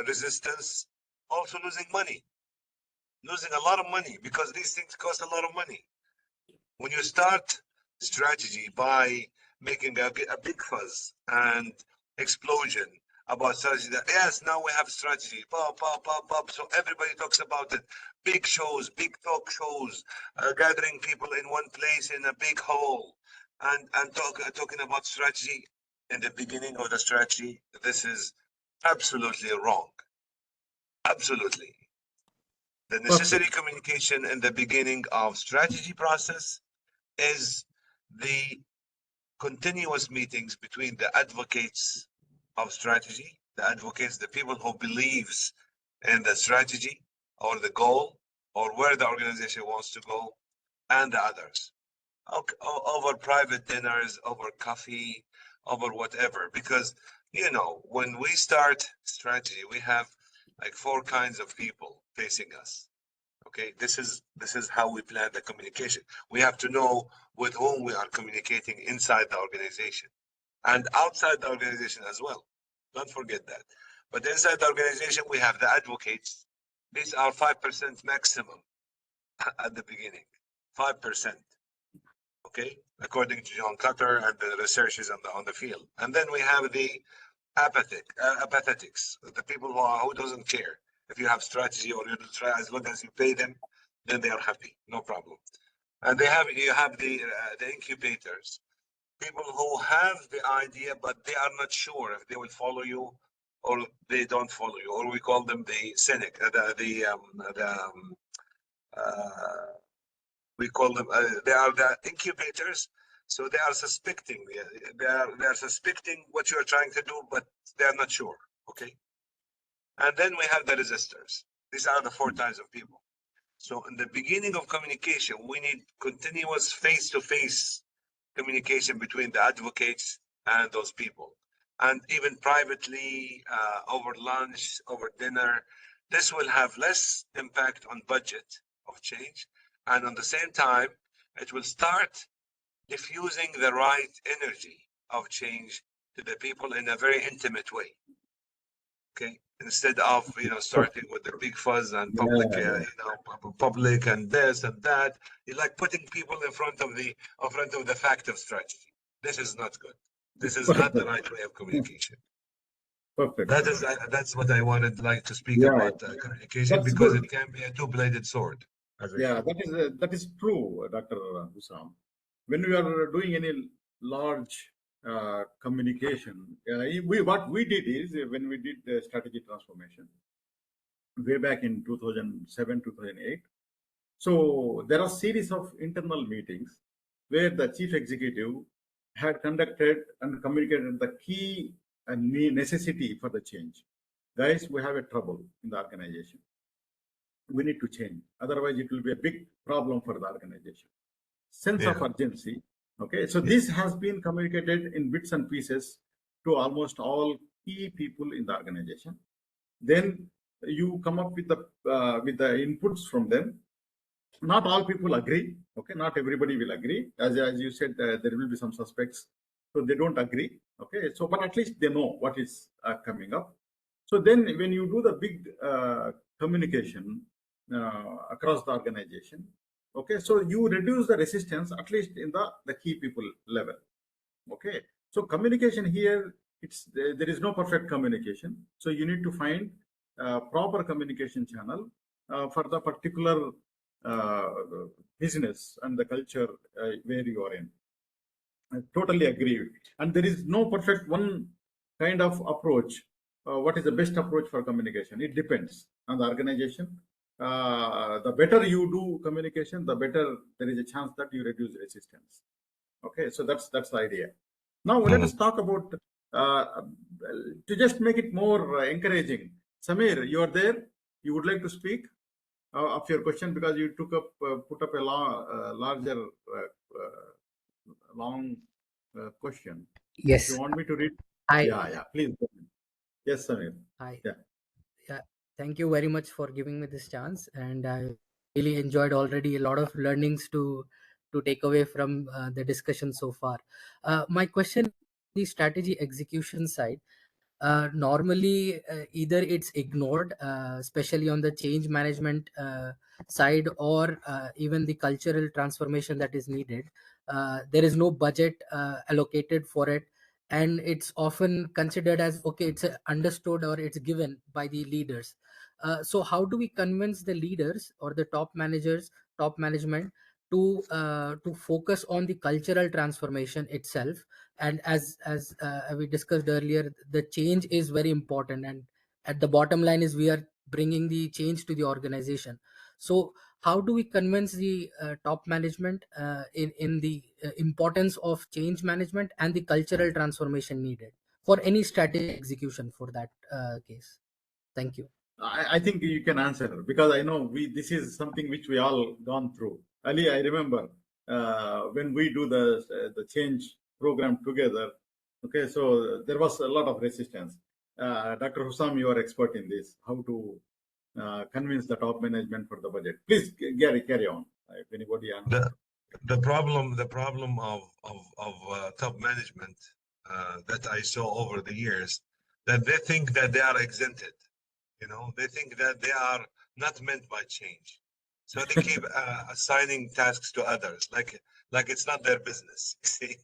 resistance, also losing money, losing a lot of money, because these things cost a lot of money. When you start strategy by making a big fuzz and explosion about strategy. Yes, now we have strategy. Pop, pop, pop, pop. So everybody talks about it. Big shows, big talk shows, gathering people in one place in a big hall, and talking about strategy. In the beginning of the strategy, this is absolutely wrong. Absolutely. The necessary communication in the beginning of strategy process is the continuous meetings between the advocates of strategy, the advocates, the people who believes in the strategy or the goal or where the organization wants to go, and the others. Over private dinners, over coffee, over whatever. Because, you know, when we start strategy, we have like 4 kinds of people facing us. Okay, this is how we plan the communication. We have to know with whom we are communicating inside the organization and outside the organization as well. Don't forget that. But inside the organization, we have the advocates. These are 5% maximum at the beginning, 5%. Okay, according to John Cutter and the researchers on the field. And then we have the apathetics, the people who doesn't care if you have strategy or you don't try, as long as you pay them, then they are happy, no problem. And you have the incubators, people who have the idea but they are not sure if they will follow you or they don't follow you, or we call them the cynic, we call them they are the incubators. So they are suspecting, they are suspecting what you are trying to do, but they are not sure. Okay. And then we have the resistors. These are the 4 types of people. So in the beginning of communication, we need continuous face-to-face communication between the advocates and those people. And even privately, over lunch, over dinner, this will have less impact on budget of change. And at the same time, it will start diffusing the right energy of change to the people in a very intimate way. Okay, instead of starting with the big fuzz and public, public and this and that, you like putting people in front of the fact of strategy. This is not good. This is not the right way of communication. Perfect. That's what I wanted to speak about communication, because it can be a 2-bladed sword. Yeah, that is true, Dr. Hussam. When we are doing any large communication, what we did is when we did the strategy transformation way back in 2007, 2008. So there are series of internal meetings where the chief executive had conducted and communicated the key and necessity for the change. Guys, we have a trouble in the organization. We need to change. Otherwise, it will be a big problem for the organization. Sense of urgency. Okay, so this has been communicated in bits and pieces to almost all key people in the organization. Then you come up with the inputs from them. Not all people agree. Okay, not everybody will agree. As you said, there will be some suspects, so they don't agree. Okay, so but at least they know what is coming up. So then, when you do the big communication across the organization, okay, so you reduce the resistance at least in the key people level. Okay, so communication here, there is no perfect communication. So you need to find proper communication channel for the particular business and the culture where you are in. I totally agree. And there is no perfect one kind of approach. What is the best approach for communication? It depends on the organization. The better you do communication, the better there is a chance that you reduce resistance. Okay, so that's the idea. Now let us talk about to just make it more encouraging. Samir, you are there. You would like to speak of your question, because you put up a larger long question. Yes. You want me to read? Hi. Yeah, please. Yes, Samir. Hi. Yeah. Thank you very much for giving me this chance, and I really enjoyed already a lot of learnings to take away from the discussion so far. My question, the strategy execution side. Normally, either it's ignored, especially on the change management side, or even the cultural transformation that is needed. There is no budget allocated for it, and it's often considered as okay, it's understood or it's given by the leaders. So how do we convince the leaders or the top managers, top management, to focus on the cultural transformation itself? And as we discussed earlier, the change is very important, and at the bottom line is we are bringing the change to the organization. So how do we convince the top management in the importance of change management and the cultural transformation needed for any strategy execution for that case? Thank you. I think you can answer because I know this is something which we all gone through. Ali, I remember when we do the change program together. Okay, so there was a lot of resistance. Dr. Hussam, you are expert in this. How to convince the top management for the budget? Please, Gary, carry on. If anybody The problem of top management that I saw over the years, that they think that they are exempted. They think that they are not meant by change, so they keep assigning tasks to others, like it's not their business. See,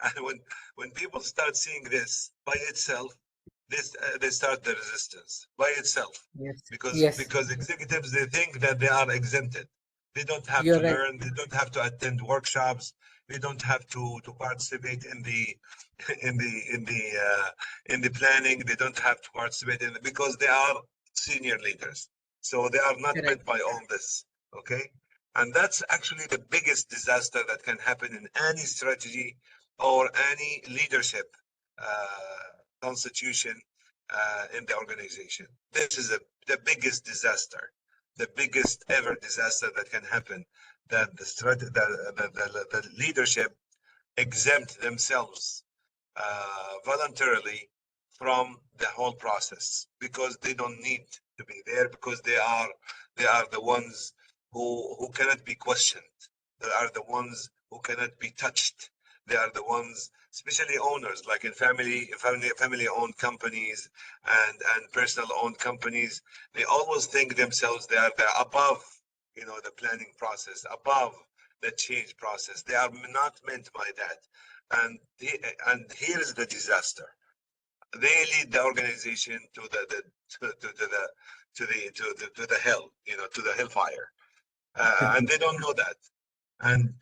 and when people start seeing this by itself, they start the resistance by itself, Yes. because executives, they think that they are exempted. They don't have You're to right. learn. They don't have to attend workshops. They don't have to participate in the in the in the in the planning. They don't have to participate in it because they are senior leaders. So they are not Correct. meant by all this. Okay, and that's actually the biggest disaster that can happen in any strategy or any leadership constitution in the organization. This is the biggest disaster, the biggest ever disaster that can happen, that the leadership exempt themselves voluntarily from the whole process because they don't need to be there, because they are the ones who cannot be questioned. They are the ones who cannot be touched. They are the ones, especially owners, like in family owned companies and personal owned companies. They always think themselves they're above, the planning process, above the change process. They are not meant by that. And here is the disaster. They lead the organization to the hell, to the hellfire, and they don't know that. And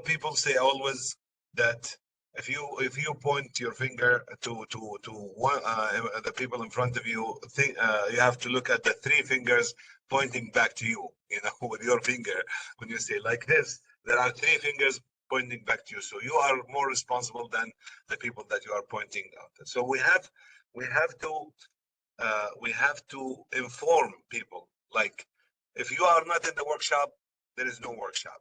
people say always that if you point your finger to one the people in front of you, you have to look at the three fingers pointing back to you. With your finger, when you say like this, there are three fingers pointing back to you. So you are more responsible than the people that you are pointing out. So we have to inform people. Like, if you are not in the workshop, there is no workshop.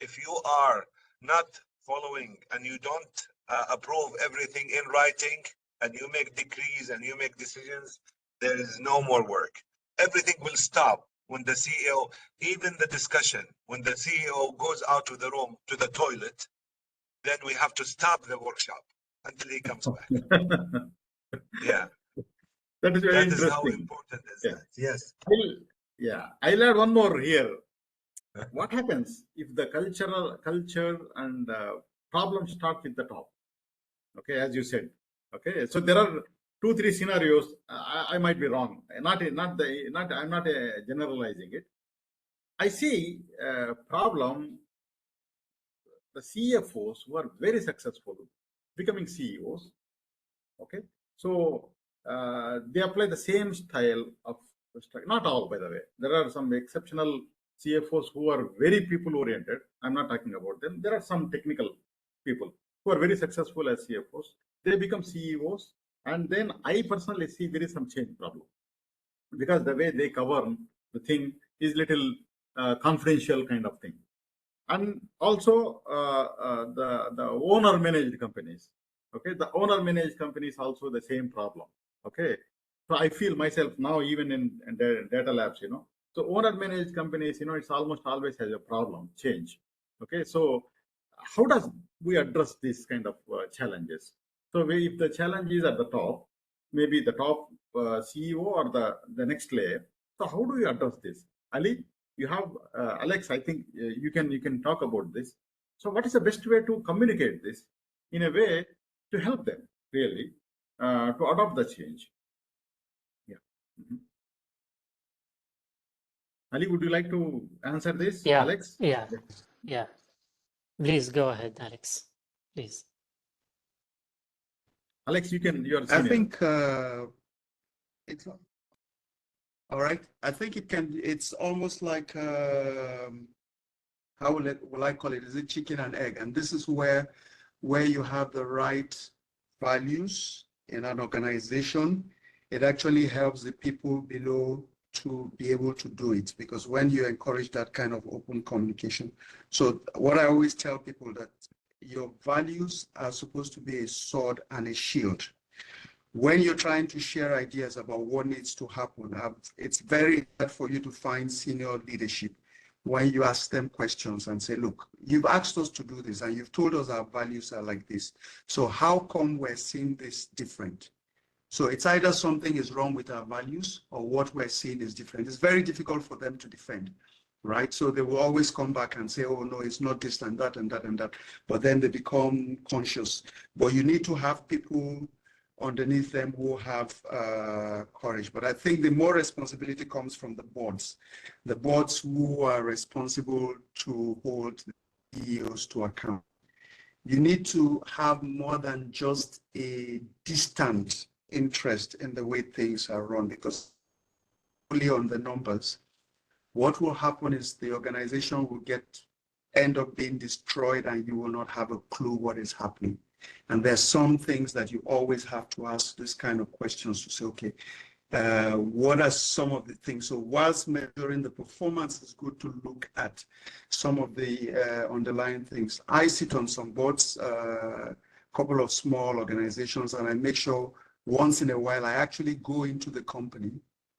If you are not following and you don't approve everything in writing, and you make decrees and you make decisions, there is no more work. Everything will stop when the CEO, even the discussion, when the CEO goes out to the room, to the toilet, then we have to stop the workshop until he comes back. Yeah. That is very That is interesting. how important is that. Yes. I'll add one more here. What happens if the culture and problems start with the top? Okay, as you said. Okay, so there are 2-3 scenarios. I might be wrong. I'm not generalizing it. I see problem. The CFOs who are very successful becoming CEOs. Okay, so they apply the same style of, not all, by the way. There are some exceptional CFOs who are very people oriented. I'm not talking about them. There are some technical people who are very successful as CFOs. They become CEOs, and then I personally see there is some change problem because the way they govern the thing is little confidential kind of thing. And also the owner managed companies. Okay, the owner managed companies also the same problem. Okay, so I feel myself now, even in data labs, so owner managed companies, it's almost always has a problem change. Okay, so how does we address these kind of challenges? So if the challenge is at the top, maybe the top CEO or the next layer, so how do you address this? Ali, you have Alex, I think you can talk about this. So what is the best way to communicate this in a way to help them really to adopt the change. Yeah. Mhm. Ali, would you like to answer this, Yeah, Alex? yeah. Please go ahead, Alex. Please. Alex, you are I senior. think it's all right. I think it's almost like, how will I call it? Is it chicken and egg? And this is where you have the right values in an organization. It actually helps the people below to be able to do it, because when you encourage that kind of open communication. So what I always tell people, that your values are supposed to be a sword and a shield. When you're trying to share ideas about what needs to happen, it's very hard for you to find senior leadership when you ask them questions and say, look, you've asked us to do this and you've told us our values are like this. So how come we're seeing this different? So it's either something is wrong with our values or what we're seeing is different. It's very difficult for them to defend, right? So they will always come back and say, oh, no, it's not this and that and that and that. But then they become conscious. But you need to have people underneath them who have courage. But I think the more responsibility comes from the boards who are responsible to hold the CEOs to account. You need to have more than just a distant interest in the way things are run, because only on the numbers, what will happen is the organization will end up being destroyed and you will not have a clue what is happening. And there's some things that you always have to ask this kind of questions to say, okay, what are some of the things? So whilst measuring the performance, it's good to look at some of the underlying things. I sit on some boards, a couple of small organizations, and I make sure once in a while I actually go into the company,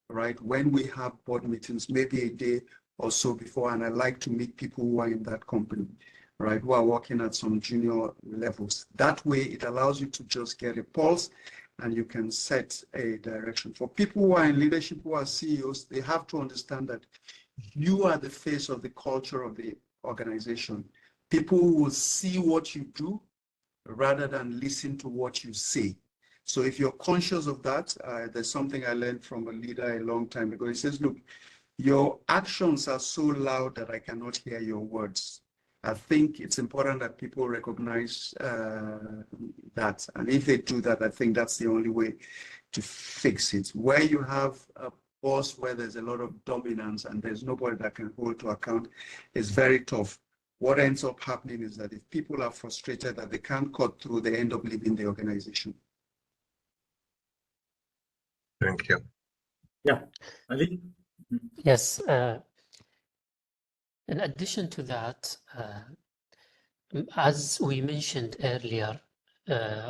right, when we have board meetings, maybe a day or so before, and I like to meet people who are in that company, right, who are working at some junior levels. That way it allows you to just get a pulse and you can set a direction. For people who are in leadership, who are CEOs, they have to understand that you are the face of the culture of the organization. People will see what you do rather than listen to what you say. So if you're conscious of that, there's something I learned from a leader a long time ago. He says, look, your actions are so loud that I cannot hear your words. I think it's important that people recognize that. And if they do that, I think that's the only way to fix it. Where you have a boss where there's a lot of dominance and there's nobody that can hold to account, it's very tough. What ends up happening is that if people are frustrated that they can't cut through, they end up leaving the organization. Thank you. Yeah. Ali? Yes. In addition to that, as we mentioned earlier,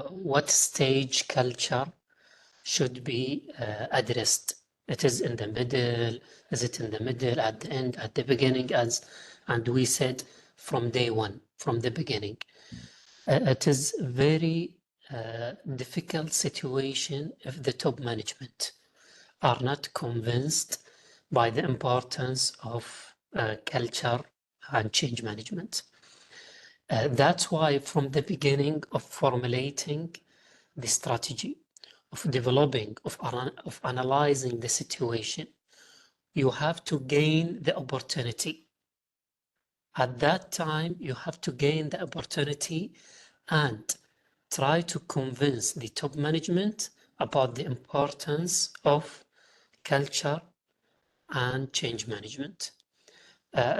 what stage culture should be addressed? It is in the middle, is it in the middle, at the end, at the beginning, and we said from day one, from the beginning. It is very difficult situation if the top management are not convinced by the importance of culture and change management. That's why from the beginning of formulating the strategy, of developing, of analyzing the situation, you have to gain the opportunity. At that time, you have to gain the opportunity and try to convince the top management about the importance of culture and change management.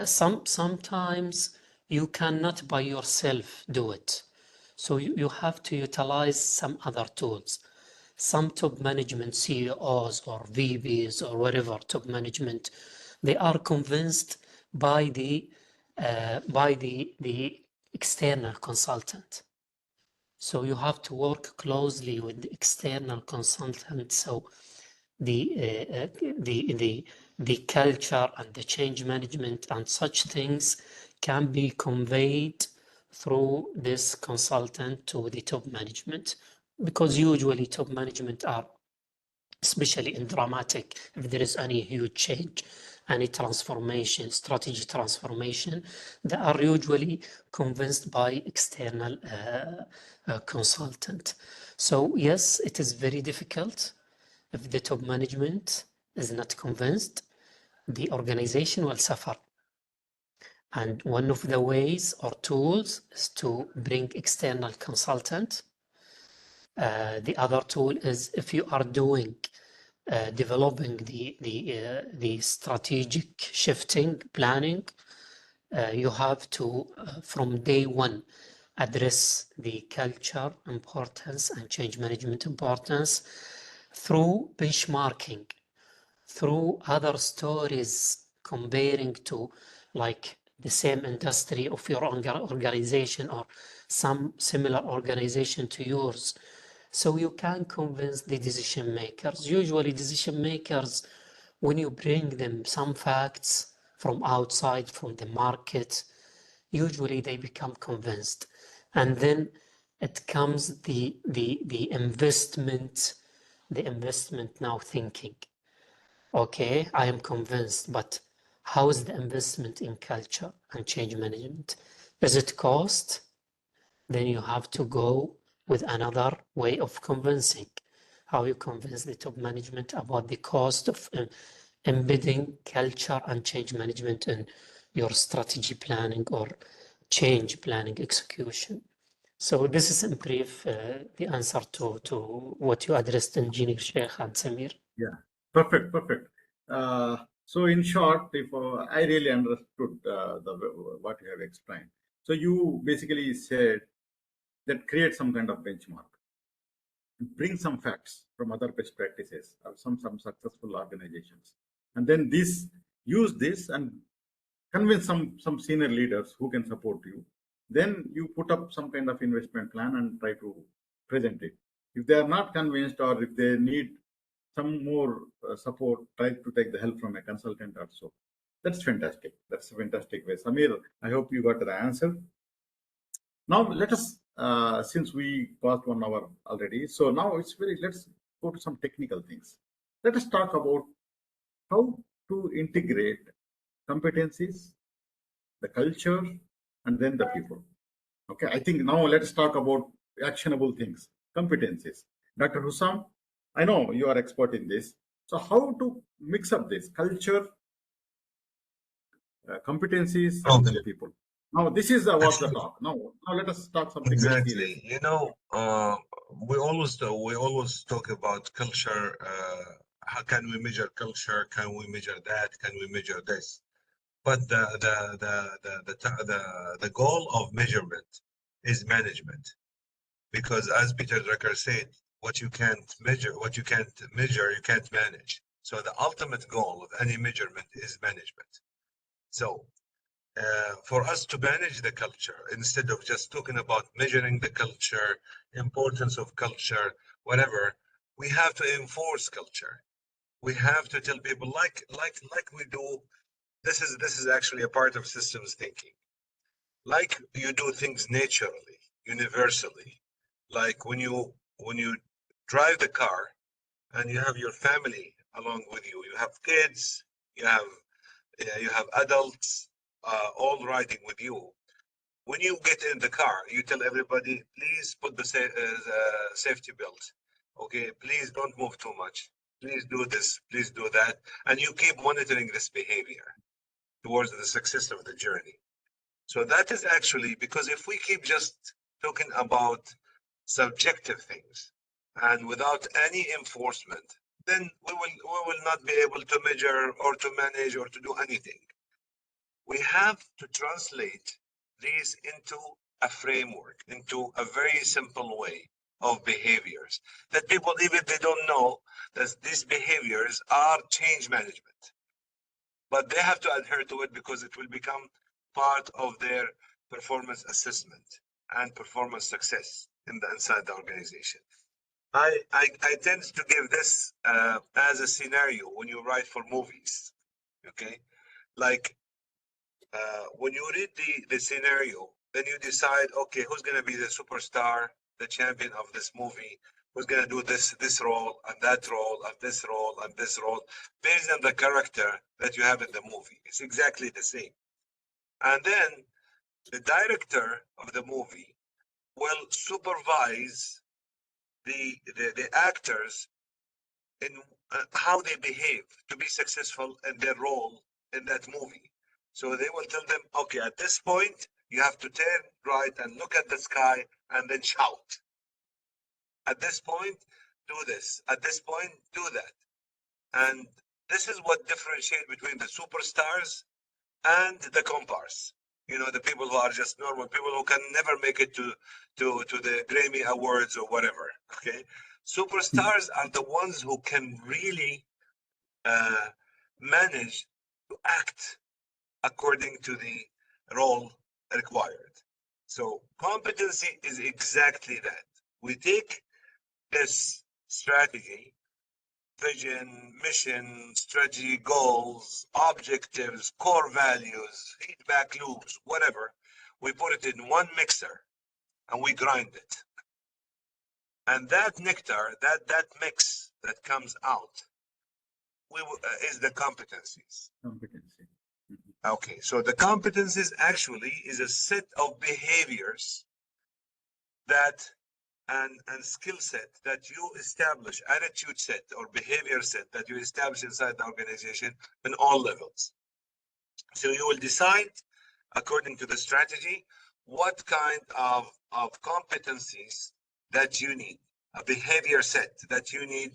Sometimes you cannot by yourself do it. So you have to utilize some other tools. Some top management CEOs or VPs or whatever top management, they are convinced by the external consultant. So you have to work closely with the external consultant. So the culture and the change management and such things can be conveyed through this consultant to the top management, because usually top management are, especially in dramatic, if there is any huge change, any transformation, strategy transformation, they are usually convinced by external consultant. So yes, it is very difficult. If the top management is not convinced, the organization will suffer. And one of the ways or tools is to bring external consultant. The other tool is if you are doing developing the strategic shifting planning, you have to from day one address the culture importance and change management importance through benchmarking, through other stories comparing to like the same industry of your organization or some similar organization to yours. So you can convince the decision makers. Usually decision makers, when you bring them some facts from outside, from the market, usually they become convinced. And then it comes the investment now thinking. Okay, I am convinced, but how is the investment in culture and change management? Is it cost? Then you have to go with another way of convincing. How you convince the top management about the cost of embedding culture and change management in your strategy planning or change planning execution. So this is in brief the answer to what you addressed, Engineer Sheikh and Samir. Yeah, perfect. So in short, if I really understood what you have explained. So you basically said that create some kind of benchmark, bring some facts from other best practices or some successful organizations, and then use this and convince some senior leaders who can support you. Then you put up some kind of investment plan and try to present it. If they are not convinced or if they need some more support, try to take the help from a consultant or so. That's fantastic. That's a fantastic way. Samir, I hope you got the answer. Now let us, since we passed 1 hour already, so now let's go to some technical things. Let us talk about how to integrate competencies, the culture, and then the people. Okay, I think now let's talk about actionable things, competencies. Dr. Hussam, I know you are expert in this. So how to mix up this culture, competencies, and then people? Now this is what's the talk. Now let us talk something very serious. Exactly. You know, we always talk about culture. How can we measure culture? Can we measure that? Can we measure this? But the goal of measurement is management, because as Peter Drucker said, what you can't measure, you can't manage. So the ultimate goal of any measurement is management. So for us to manage the culture, instead of just talking about measuring the culture, importance of culture, whatever, we have to enforce culture. We have to tell people like we do. This is actually a part of systems thinking. Like you do things naturally, universally. Like when you drive the car and you have your family along with you. You have kids, you have adults, all riding with you. When you get in the car, you tell everybody, please put the safety belt. Okay, please don't move too much. Please do this, please do that. And you keep monitoring this behavior towards the success of the journey. So that is actually, because if we keep just talking about subjective things and without any enforcement, then we will not be able to measure or to manage or to do anything. We have to translate these into a framework, into a very simple way of behaviors that people, even they don't know that these behaviors are change management, but they have to adhere to it because it will become part of their performance assessment and performance success inside the organization. I tend to give this as a scenario when you write for movies. Okay, like when you read the scenario, then you decide, okay, who's going to be the superstar, the champion of this movie? who's going to do this role and that role and this role and this role based on the character that you have in the movie. It's exactly the same. And then the director of the movie will supervise the actors in how they behave to be successful in their role in that movie. So they will tell them, okay, at this point, you have to turn right and look at the sky and then shout. At this point, do this. At this point, do that. And this is what differentiates between the superstars and the comparse. You know, the people who are just normal people who can never make it to the Grammy Awards or whatever. Okay, superstars are the ones who can really manage to act according to the role required. So competency is exactly that. We take this strategy, vision, mission, strategy, goals, objectives, core values, feedback loops, whatever. We put it in one mixer and we grind it. And that nectar, that mix that comes out, is the competencies. Competency. Okay, so the competencies actually is a set of behaviors that and skill set that you establish, attitude set or behavior set that you establish inside the organization in all levels. So you will decide according to the strategy what kind of competencies that you need, a behavior set that you need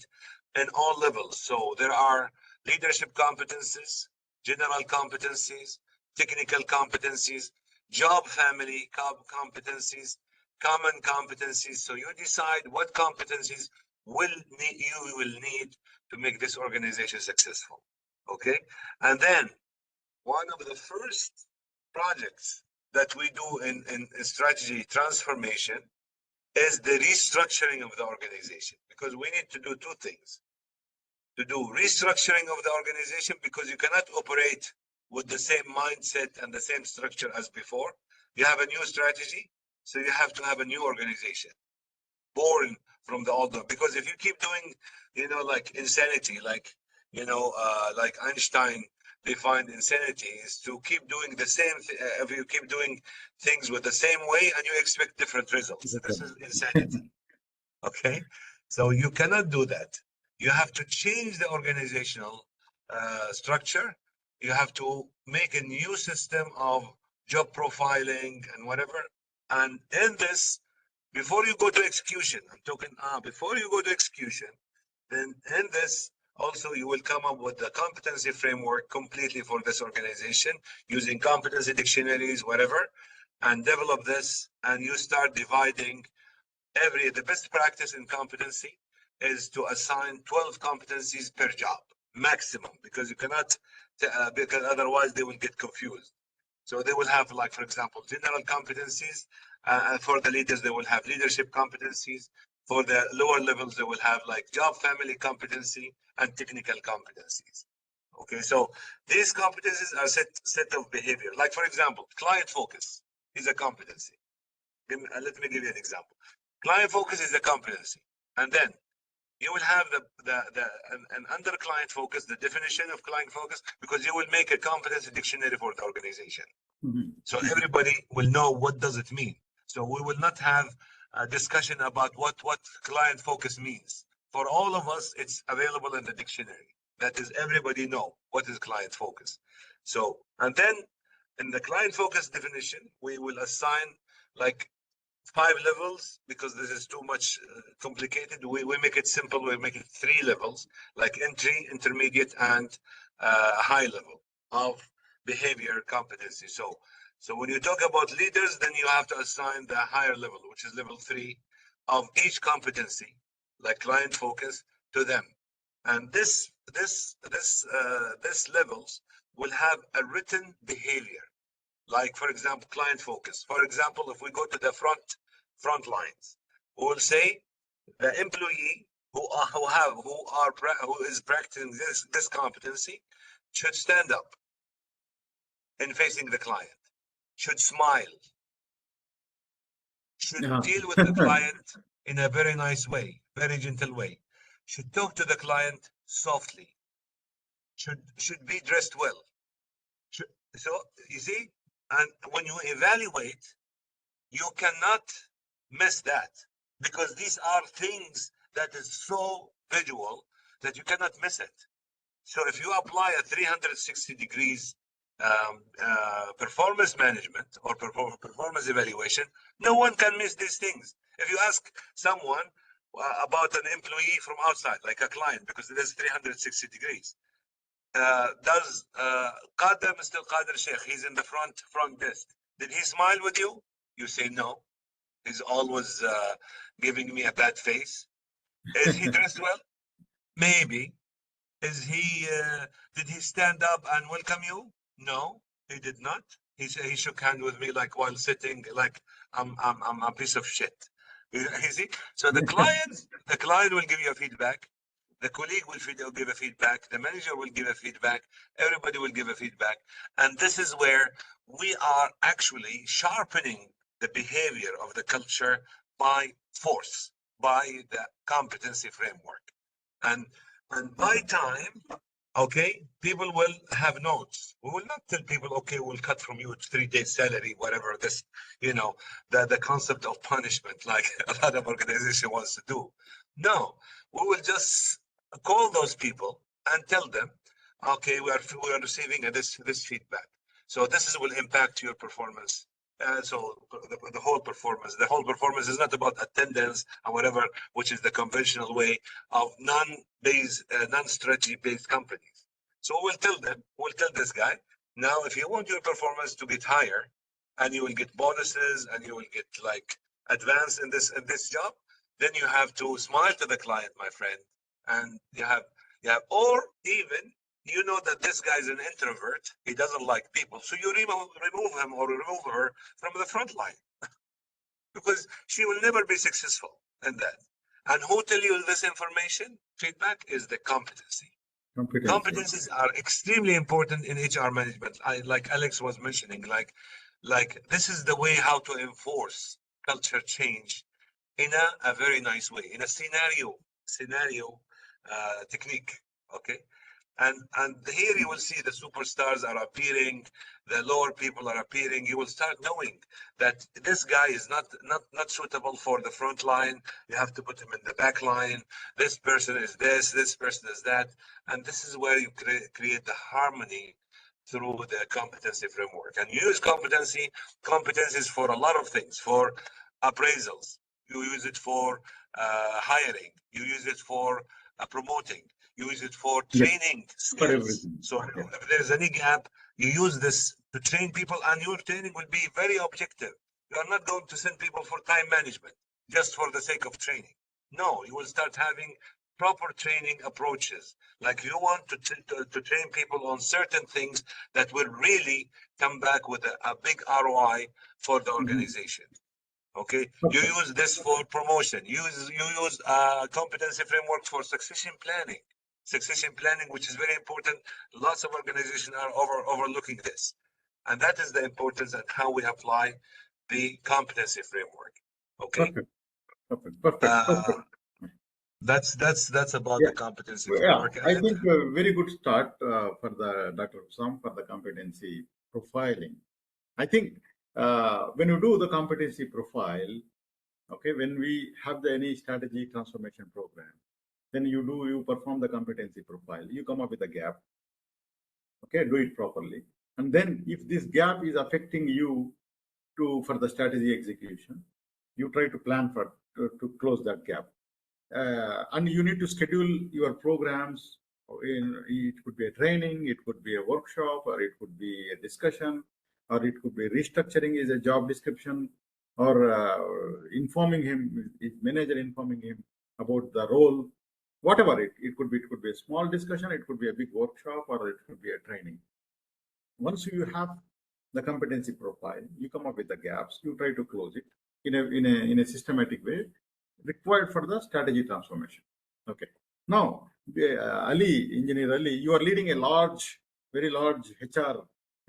in all levels. So there are leadership competencies, general competencies, technical competencies, job family competencies, common competencies. So you decide what competencies you will need to make this organization successful. Okay, and then one of the first projects that we do in strategy transformation is the restructuring of the organization, because we need to do two things. To do restructuring of the organization, because you cannot operate with the same mindset and the same structure as before. You have a new strategy, so you have to have a new organization born from the old one. Because if you keep doing, you know, like insanity, like, you know, like Einstein defined insanity is to keep doing the same if you keep doing things with the same way and you expect different results. This is insanity. Okay, so you cannot do that. You have to change the organizational structure. You have to make a new system of job profiling and whatever. And in this, before you go to execution, I'm talking before you go to execution, then in this also you will come up with the competency framework completely for this organization using competency dictionaries, whatever, and develop this. And you start dividing the best practice in competency is to assign 12 competencies per job maximum, because you cannot because otherwise they will get confused. So they will have, like, for example, general competencies. For the leaders, they will have leadership competencies. For the lower levels, they will have like job family competency and technical competencies. Okay, so these competencies are set of behavior. Like, for example, client focus is a competency. Let me give you an example. Client focus is a competency, and then you will have and under client focus, the definition of client focus, because you will make a competency dictionary for the organization. So everybody will know what does it mean. So we will not have a discussion about what client focus means. For all of us, it's available in the dictionary. That is, everybody know what is client focus. So, and then in the client focus definition, we will assign like 5 levels, because this is too much complicated. We make it simple. We make it 3 levels, like entry, intermediate, and high level of behavior competency. So when you talk about leaders, then you have to assign the higher level, which is level 3 of each competency, like client focus, to them. And this levels will have a written behavior. Like, for example, client focus. For example, if we go to the front lines, we will say the employee who is practicing this competency should stand up in facing the client, should smile, should deal with the client in a very nice way, very gentle way, should talk to the client softly, should be dressed well. So you see, and when you evaluate, you cannot miss that, because these are things that is so visual that you cannot miss it. So if you apply a 360 degrees performance management or performance evaluation, no one can miss these things. If you ask someone about an employee from outside, like a client, because it is 360 degrees, does Qadir, Mr. Qadir Sheikh, he's in the front desk, did he smile with you? You say no. He's always giving me a bad face. Is he dressed well? Maybe. Is he? Did he stand up and welcome you? No, he did not. He shook hand with me like while sitting, like I'm a piece of shit. You see? So the client will give you a feedback. The colleague will give a feedback. The manager will give a feedback. Everybody will give a feedback. And this is where we are actually sharpening the behavior of the culture by force, by the competency framework. And by time, okay, people will have notes. We will not tell people, okay, we'll cut from you 3 days salary, whatever this, the concept of punishment, like a lot of organization wants to do. No, we will just call those people and tell them, okay, we are receiving this feedback. So this will impact your performance. So the whole performance is not about attendance and whatever, which is the conventional way of non-strategy based companies. So we'll tell this guy, now if you want your performance to get higher, and you will get bonuses and you will get like advance in this job, then you have to smile to the client, my friend, and you have, or even you know that this guy is an introvert, he doesn't like people, so you remove him or remove her from the front line because she will never be successful in that. And who tell you this information? Feedback is the competency. Competencies are extremely important in HR management. Like Alex was mentioning, like this is the way how to enforce culture change in a very nice way, in a scenario technique. Okay. And here you will see the superstars are appearing, the lower people are appearing. You will start knowing that this guy is not suitable for the front line. You have to put him in the back line. This person is this person is that. And this is where you create the harmony through the competency framework. And you use competencies for a lot of things, for appraisals. You use it for hiring. You use it for promoting. You use it for training skills. So if there's any gap, you use this to train people, and your training will be very objective. You are not going to send people for time management just for the sake of training. No, you will start having proper training approaches. Like you want to train people on certain things that will really come back with a big ROI for the organization. Okay, you use this for promotion. You use competency framework for succession planning, which is very important. Lots of organizations are overlooking this, and that is the importance and how we apply the competency framework. Okay, Perfect. That's about the competency framework. I think a very good start for the Dr. Sam for the competency profiling. I think when you do the competency profile, okay, when we have any strategy transformation program, then you perform the competency profile, you come up with a gap, okay, do it properly, and then if this gap is affecting you for the strategy execution, you try to plan to close that gap, and you need to schedule your programs. It could be a training, it could be a workshop, or it could be a discussion, or it could be restructuring is a job description, or informing him, his manager informing him about the role, whatever it could be a small discussion, it could be a big workshop, or it could be a training. Once you have the competency profile, you come up with the gaps, you try to close it in a systematic way required for the strategy transformation. Okay. Now, Engineer Ali, you are leading a very large HR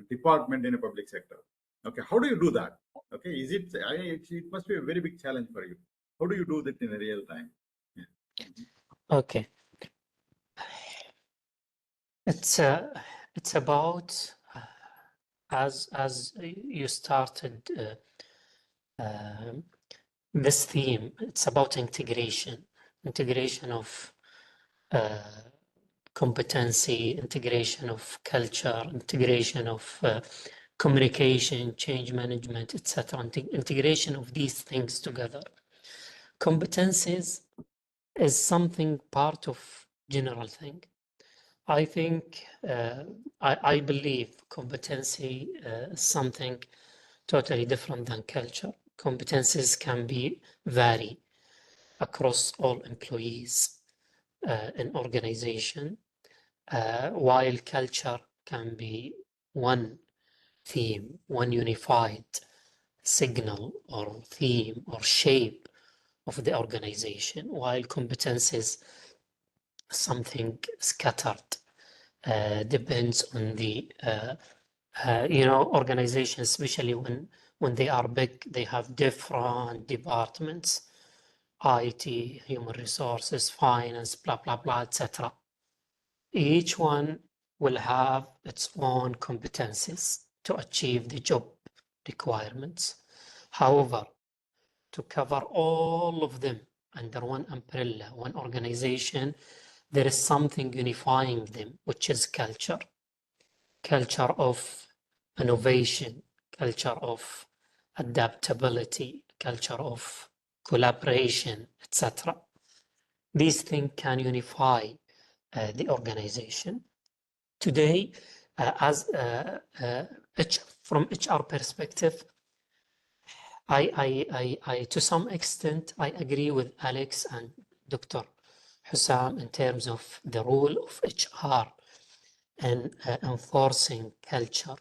department in a public sector. Okay, how do you do that? Okay, it must be a very big challenge for you. How do you do that in a real time? Okay. It's about as you started this theme. It's about integration of competency, integration of culture, integration of communication, change management, etc. Integration of these things together. Competencies is something part of general thing. I think, I believe competency is something totally different than culture. Competencies can be vary across all employees in organization, while culture can be one theme, one unified signal or theme or shape of the organization, while competencies something scattered, depends on the organizations, especially when they are big, they have different departments, IT, human resources, finance, blah blah blah, etc. Each one will have its own competencies to achieve the job requirements. However, to cover all of them under one umbrella, one organization, there is something unifying them, which is culture. Culture of innovation, culture of adaptability, culture of collaboration, etc. These things can unify the organization. Today, from HR perspective, I to some extent, I agree with Alex and Dr. Hussam in terms of the role of HR and enforcing culture.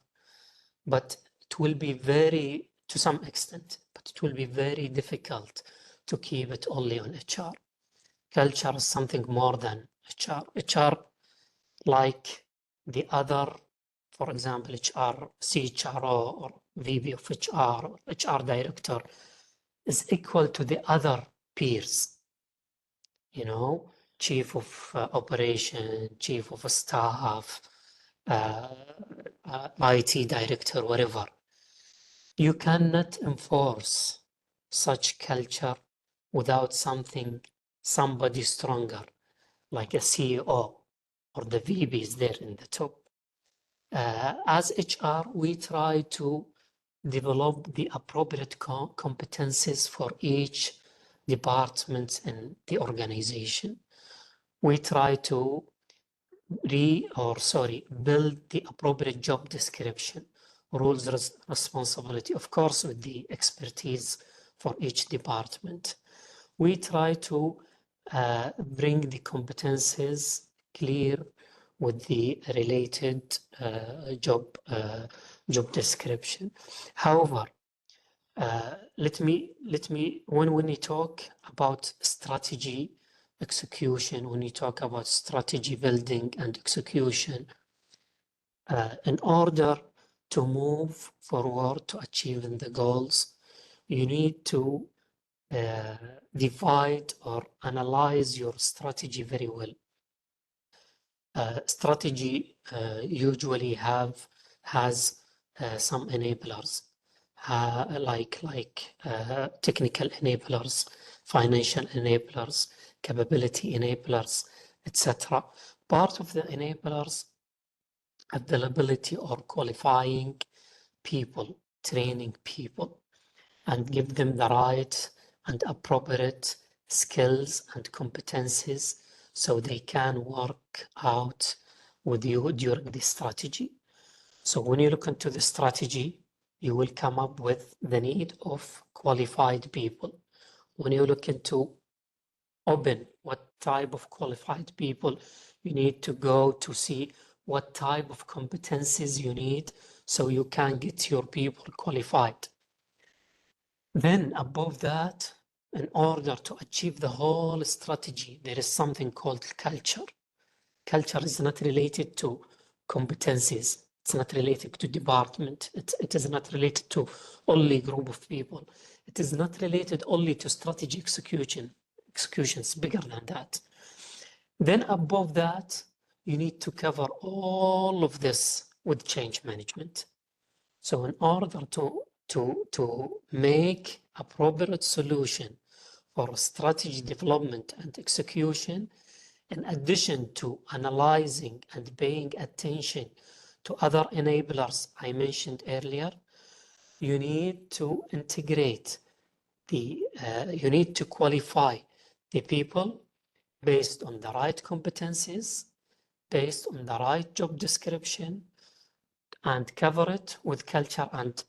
But it will be to some extent, but it will be very difficult to keep it only on HR. Culture is something more than HR. HR, like the other, for example, HR, CHRO or VP of HR or HR director, is equal to the other peers, chief of operation, chief of staff, IT director, whatever. You cannot enforce such culture without somebody stronger, like a CEO or the VPs there in the top. As HR, we try to develop the appropriate competencies for each department in the organization. We try to build the appropriate job description, roles, responsibility, of course, with the expertise for each department. We try to bring the competencies clear with the related job description. However, let me when we talk about strategy execution, when you talk about strategy building and execution, in order to move forward to achieving the goals, you need to divide or analyze your strategy very well. Strategy usually has some enablers, like technical enablers, financial enablers, capability enablers, etc. Part of the enablers, availability or qualifying people, training people, and give them the right and appropriate skills and competencies so they can work out with you during the strategy. So when you look into the strategy, you will come up with the need of qualified people. When you look into open what type of qualified people, you need to go to see what type of competencies you need so you can get your people qualified. Then above that, in order to achieve the whole strategy, there is something called culture. Culture is not related to competencies. It's not related to department. It is not related to only group of people. It is not related only to strategy execution. execution is bigger than that. Then above that, you need to cover all of this with change management. So in order to make appropriate solution for strategy development and execution, in addition to analyzing and paying attention to other enablers I mentioned earlier, you need to integrate you need to qualify the people based on the right competencies, based on the right job description, and cover it with culture and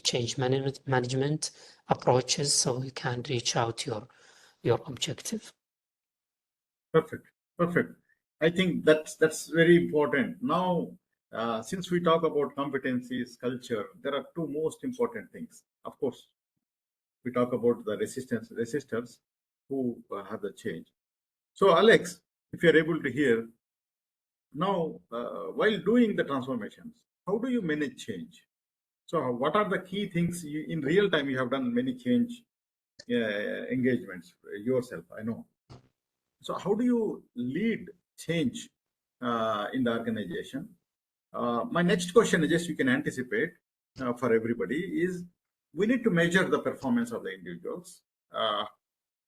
change management approaches so you can reach out your objective. Perfect, perfect. I think that's very important. Now, since we talk about competencies, culture, there are two most important things. Of course, we talk about the resistors who have the change. So, Alex, if you're able to hear, now, while doing the transformations, how do you manage change? So, what are the key things in real time? You have done many change engagements yourself, I know. So, how do you lead change in the organization? My next question, just you can anticipate for everybody, is we need to measure the performance of the individuals.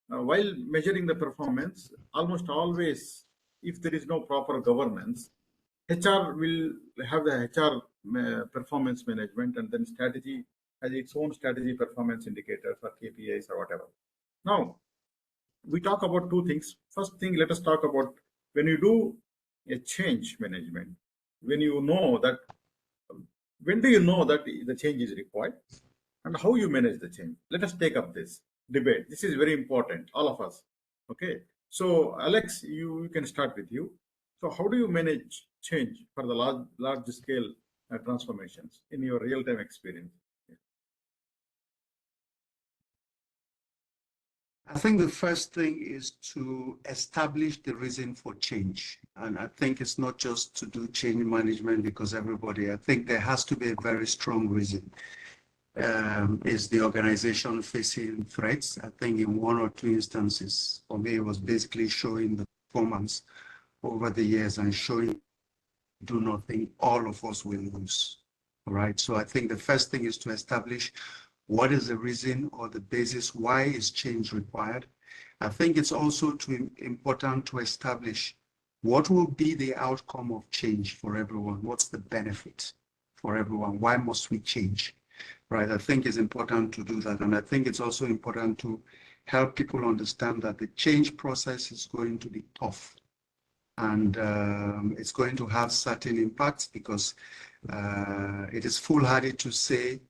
While measuring the performance, almost always, if there is no proper governance, HR will have the HR performance management, and then strategy has its own strategy performance indicators or KPIs or whatever. Now, we talk about two things. First thing, let us talk about when you do a change management, when you know that, when do you know that the change is required and how you manage the change? Let us take up this debate. This is very important, all of us. Okay. So, Alex, you can start with you. So, how do you manage change for the large scale transformations in your real time experience? I think the first thing is to establish the reason for change. And I think it's not just to do change management because I think there has to be a very strong reason. Is the organization facing threats? I think in one or two instances, for me, it was basically showing the performance over the years and showing do not think all of us will lose. All right. So I think the first thing is to establish what is the reason or the basis why is change required. I think it's also important to establish what will be the outcome of change for everyone. What's the benefit for everyone? Why must we change? Right. I think it's important to do that. And I think it's also important to help people understand that the change process is going to be tough. And it's going to have certain impacts because it is foolhardy to say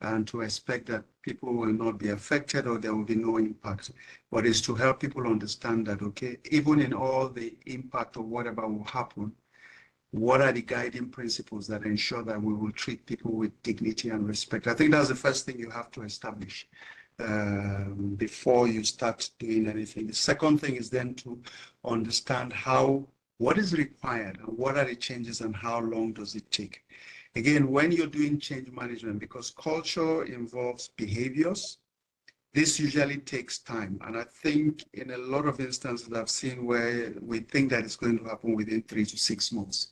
and to expect that people will not be affected or there will be no impact. But it's to help people understand that, okay, even in all the impact of whatever will happen, what are the guiding principles that ensure that we will treat people with dignity and respect? I think that's the first thing you have to establish before you start doing anything. The second thing is then to understand what is required and what are the changes and how long does it take? Again, when you're doing change management, because culture involves behaviors, this usually takes time. And I think in a lot of instances I've seen where we think that it's going to happen within 3 to 6 months,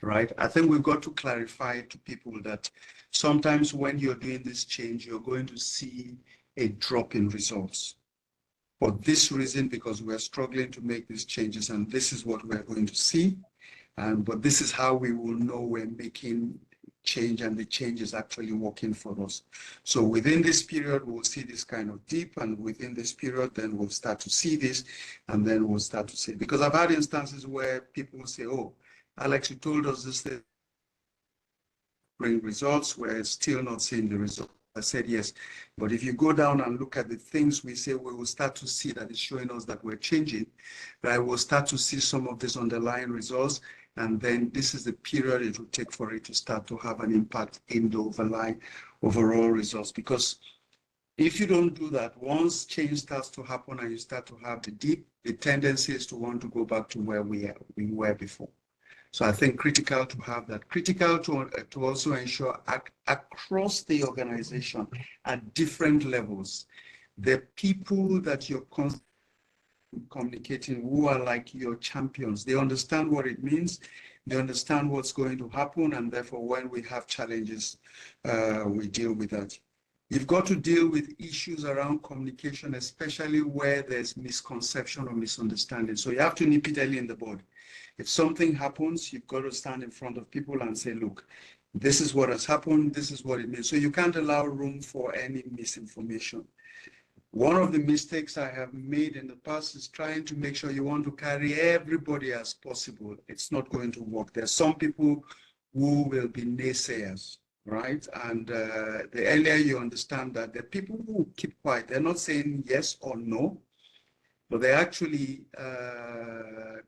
right? I think we've got to clarify to people that sometimes when you're doing this change, you're going to see a drop in results. For this reason, because we're struggling to make these changes, and this is what we're going to see. But this is how we will know we're making change and the change is actually working for us. So within this period, we'll see this kind of dip, and within this period, then we'll start to see this, and then we'll start to see. Because I've had instances where people say, oh, Alex, you told us this thing bring results, we're still not seeing the results. I said, yes, but if you go down and look at the things we say, we will start to see that it's showing us that we're changing, right? We'll start to see some of these underlying results, and then this is the period it will take for it to start to have an impact in the overall results. Because if you don't do that, once change starts to happen and you start to have the dip, the tendency is to want to go back to where we were before. So I think critical to have that, critical to also ensure across the organization at different levels, the people that you're communicating, who are like your champions. They understand what it means. They understand what's going to happen, and therefore, when we have challenges, we deal with that. You've got to deal with issues around communication, especially where there's misconception or misunderstanding. So you have to nip it early in the bud. If something happens, you've got to stand in front of people and say, look, this is what has happened, this is what it means. So you can't allow room for any misinformation. One of the mistakes I have made in the past is trying to make sure you want to carry everybody as possible. It's not going to work. There are some people who will be naysayers, right? And the earlier you understand that, the people who keep quiet, they're not saying yes or no, but they actually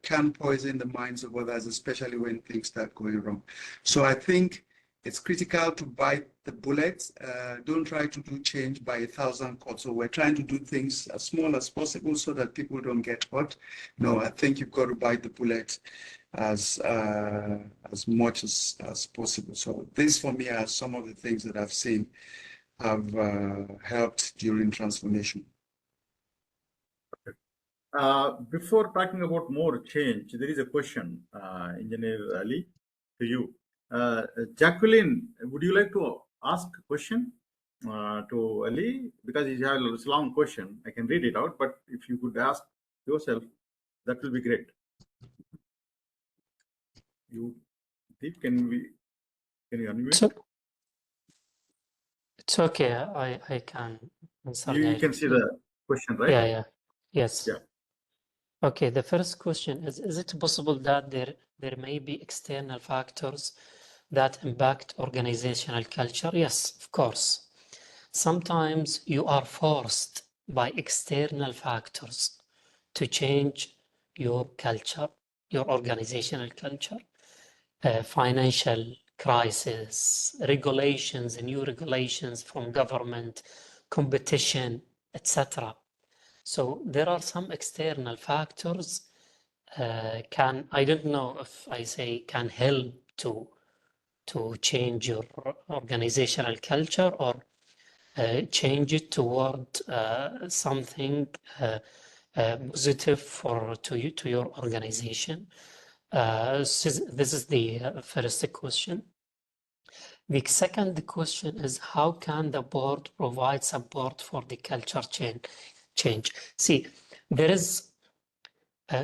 can poison the minds of others, especially when things start going wrong. So I think it's critical to bite the bullet. Don't try to do change by 1,000 cuts. So we're trying to do things as small as possible so that people don't get hurt. No, I think you've got to bite the bullet as much as possible. So this for me are some of the things that I've seen have helped during transformation. Before talking about more change, there is a question, Engineer Ali, to you. Jacqueline, would you like to ask a question to Ali? Because he has a long question. I can read it out, but if you could ask yourself, that will be great. You, Deep, can you unmute? So it's okay. I can answer. You can see the question, right? Yeah. Yes. Yeah. Okay, the first question is it possible that there may be external factors that impact organizational culture? Yes, of course. Sometimes you are forced by external factors to change your culture, your organizational culture, financial crisis, regulations, new regulations from government, competition, etc. So there are some external factors I don't know if I say can help to change your organizational culture or change it toward something positive to your organization. This is the first question. The second question is how can the board provide support for the culture change? See, there is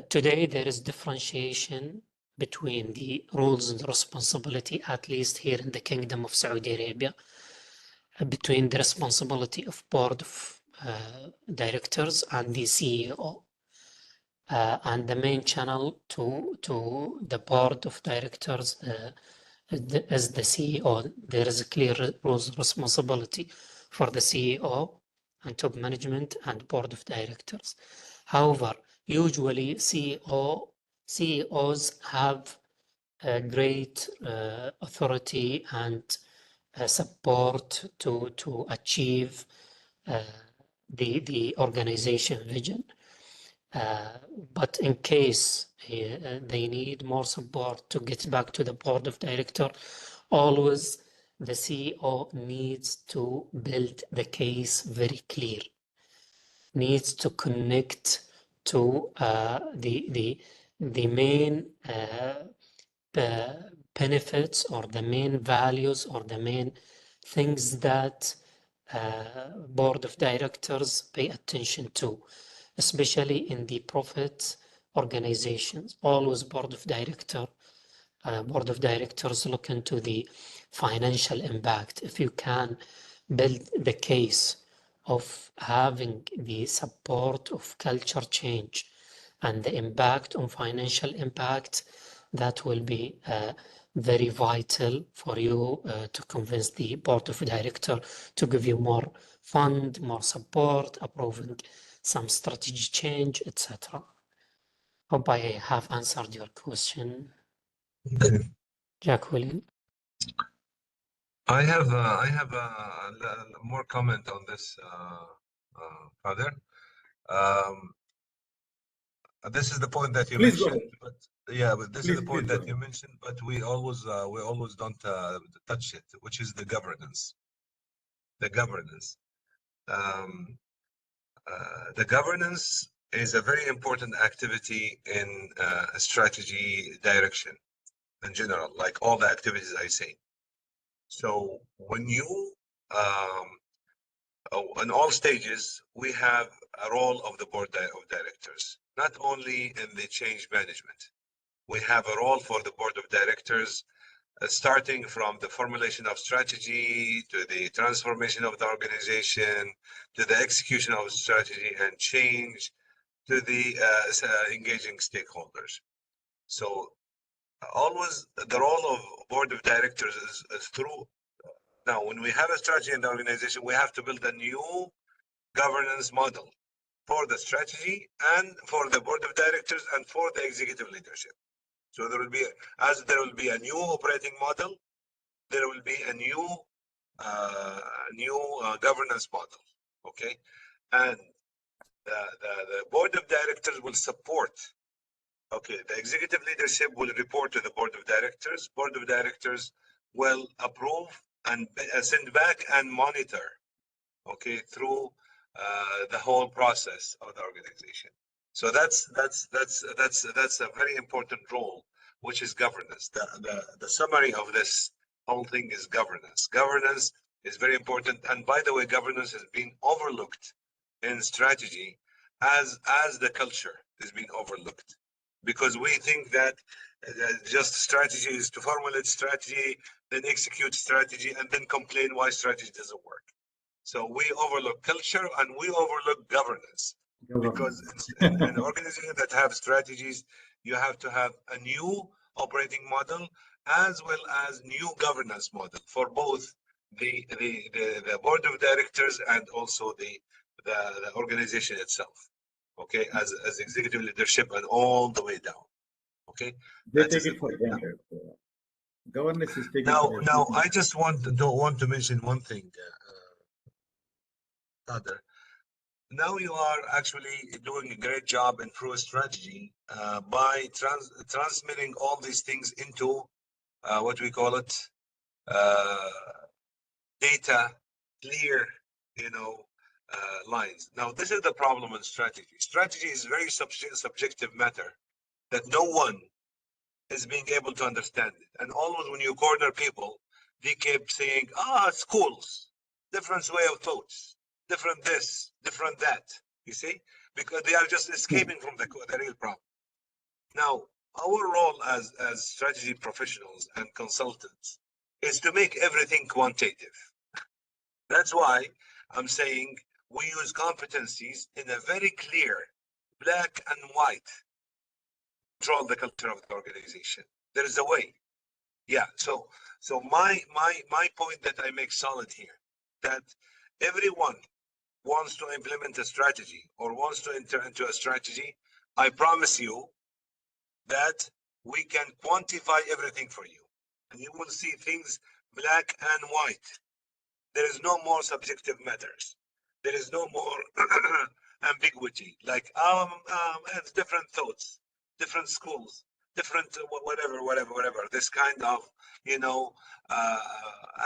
today there is differentiation between the roles and responsibility, at least here in the Kingdom of Saudi Arabia, between the responsibility of board of directors and the CEO. And the main channel to the board of directors is the CEO. There is a clear roles and responsibility for the CEO and top management and board of directors. However, usually CEOs have a great authority and support to achieve the organization vision. But in case they need more support to get back to the board of director, always the CEO needs to build the case very clear, needs to connect to the main benefits or the main values or the main things that board of directors pay attention to, especially in the profit organizations. Always board of directors look into the financial impact. If you can build the case of having the support of culture change and the impact on financial impact, that will be very vital for you to convince the board of director to give you more fund, more support, approving some strategy change, etc. Hope I have answered your question, Jacqueline. I have more comment on this, Father. This is the point that you Please go mentioned, ahead. but this is the point that you mentioned, but we always don't touch it, which is the governance. The governance. The governance is a very important activity in strategy direction in general, like all the activities I say. So when you, in all stages, we have a role of the board of directors, not only in the change management. We have a role for the board of directors, starting from the formulation of strategy to the transformation of the organization, to the execution of strategy and change, to the engaging stakeholders. So always the role of board of directors is through. Now, when we have a strategy in the organization, we have to build a new governance model for the strategy and for the board of directors and for the executive leadership. So there will be, as there will be a new operating model, there will be a new governance model. Okay, and the board of directors will support. Okay, the executive leadership will report to the board of directors. Board of directors will approve and send back and monitor. Okay, through the whole process of the organization. So that's a very important role, which is governance. The summary of this whole thing is governance. Governance is very important, and by the way, governance has been overlooked in strategy as the culture is being overlooked, because we think that just strategy is to formulate strategy, then execute strategy, and then complain why strategy doesn't work. So we overlook culture and we overlook governance, because in an organization that have strategies, you have to have a new operating model as well as new governance model for both the board of directors and also the organization itself. Okay, as executive leadership and all the way down. Okay, They take it for granted. Governance is taken. Now, I just don't want to mention one thing, Kader. Now you are actually doing a great job in Pro Strategy by transmitting all these things into what we call it, data, clear, lines. Now, this is the problem in strategy. Strategy is very subjective matter that no one is being able to understand it. And always when you corner people, they keep saying, schools, different way of thoughts, different this, different that, you see? Because they are just escaping from the real problem. Now, our role as strategy professionals and consultants is to make everything quantitative. That's why I'm saying we use competencies in a very clear, black and white, control the culture of the organization. There is a way. Yeah. So my point that I make solid here, that everyone wants to implement a strategy or wants to enter into a strategy, I promise you that we can quantify everything for you, and you will see things black and white. There is no more subjective matters. There is no more ambiguity. Like it's different thoughts, different schools, different whatever. This kind of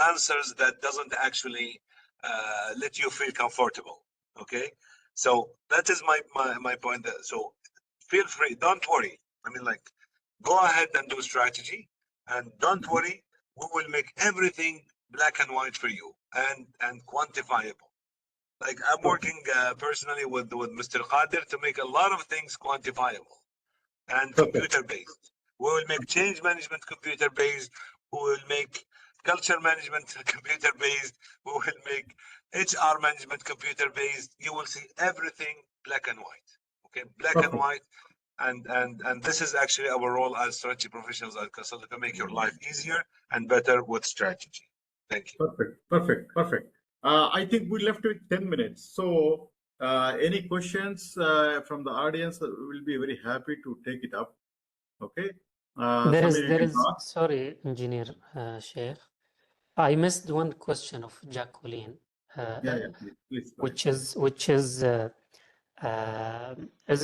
answers that doesn't actually let you feel comfortable. Okay, so that is my point. So feel free. Don't worry. I mean, like, go ahead and do strategy, and don't worry. We will make everything black and white for you and quantifiable. Like, I'm working personally with Mr. Qadir to make a lot of things quantifiable and computer-based. We will make change management computer-based. We will make culture management computer-based. We will make HR management computer-based. You will see everything black and white. Okay, black and white. And this is actually our role as strategy professionals and consultants, to make your life easier and better with strategy. Thank you. Perfect. I think we left with 10 minutes. So any questions from the audience, we'll be very happy to take it up. Okay. There is, sorry, Engineer Sheikh. I missed one question of Jacqueline, please, which is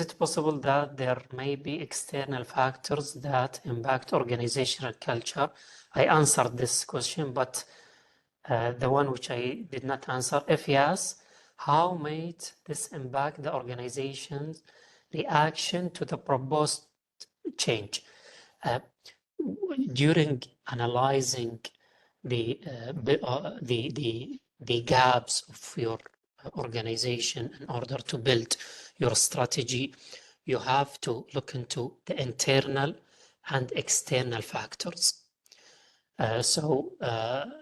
it possible that there may be external factors that impact organizational culture? I answered this question, but the one which I did not answer, if yes, how might this impact the organization's reaction to the proposed change. During analyzing the gaps of your organization in order to build your strategy, you have to look into the internal and external factors. So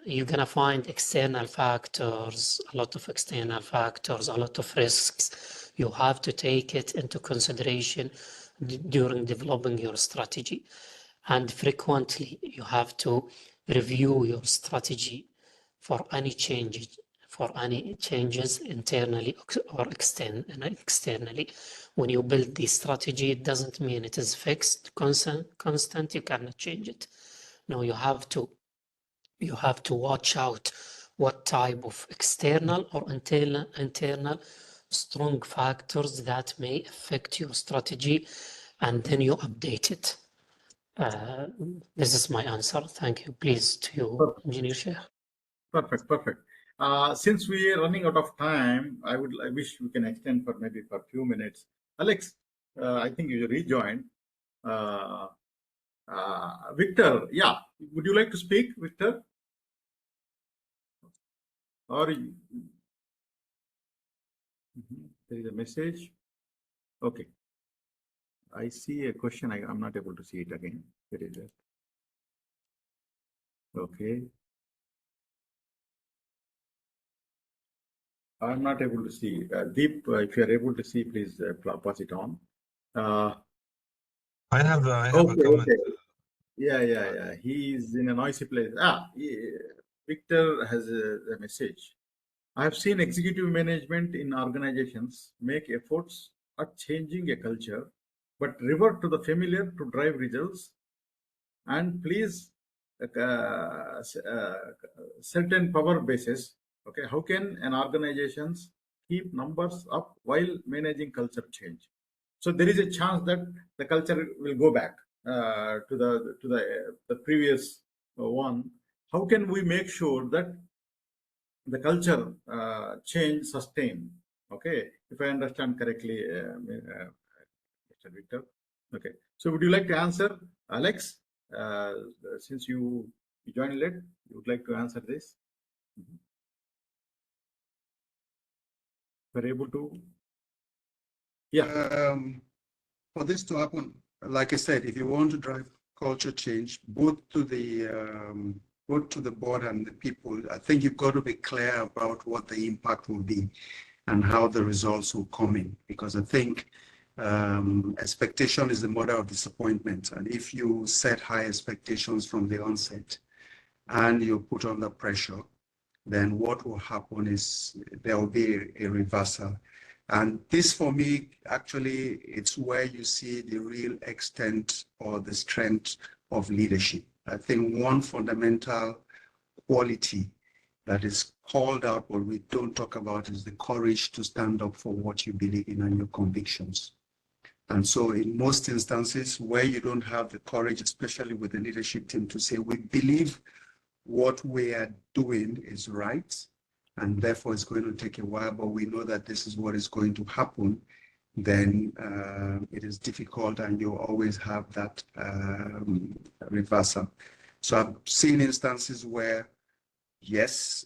you're gonna find external factors, a lot of external factors, a lot of risks. You have to take it into consideration during developing your strategy. And frequently you have to review your strategy for any changes, internally or externally. When you build the strategy, it doesn't mean it is fixed, constant, you cannot change it. No, you have to watch out what type of external or internal strong factors that may affect your strategy, and then you update it. This is my answer. Thank you. Please, to you, Engineer Sheikh. Perfect, perfect. Since we are running out of time, I wish we can extend for maybe for a few minutes. Alex, I think you rejoined. Victor, yeah, would you like to speak, Victor? Or there is a message. Okay. I see a question. I'm not able to see it again. Where is it? Okay. I'm not able to see. Deep, if you are able to see, please pass it on. I have a Okay, comment. okay. Yeah. He's in a noisy place. Victor has a message. I have seen executive management in organizations make efforts at changing a culture, but revert to the familiar to drive results. And please, certain power bases. Okay, how can an organizations keep numbers up while managing culture change? So there is a chance that the culture will go back to the previous one. How can we make sure that the culture change sustain? Okay, if I understand correctly, Mr. Victor. Okay, so would you like to answer, Alex? Since you joined late, you would like to answer this? We're able to. Yeah. For this to happen, like I said, if you want to drive culture change, both to the board and the people, I think you've got to be clear about what the impact will be and how the results will come in. Because I think expectation is the mother of disappointment. And if you set high expectations from the onset and you put under pressure, then what will happen is there will be a reversal. And this, for me, actually, it's where you see the real extent or the strength of leadership. I think one fundamental quality that is called out, but we don't talk about, is the courage to stand up for what you believe in and your convictions. And so in most instances where you don't have the courage, especially with the leadership team, to say, we believe what we are doing is right, and therefore it's going to take a while, but we know that this is what is going to happen, then it is difficult, and you always have that reversal. So I've seen instances where, yes,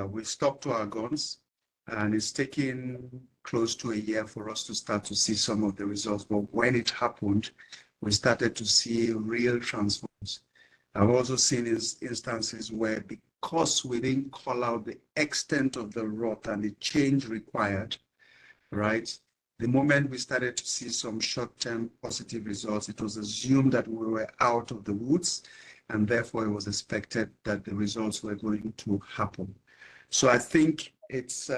we stuck to our guns, and it's taken close to a year for us to start to see some of the results. But when it happened, we started to see real transformations. I've also seen instances where, because we didn't call out the extent of the rot and the change required, right? The moment we started to see some short-term positive results, it was assumed that we were out of the woods, and therefore it was expected that the results were going to happen. So I think it's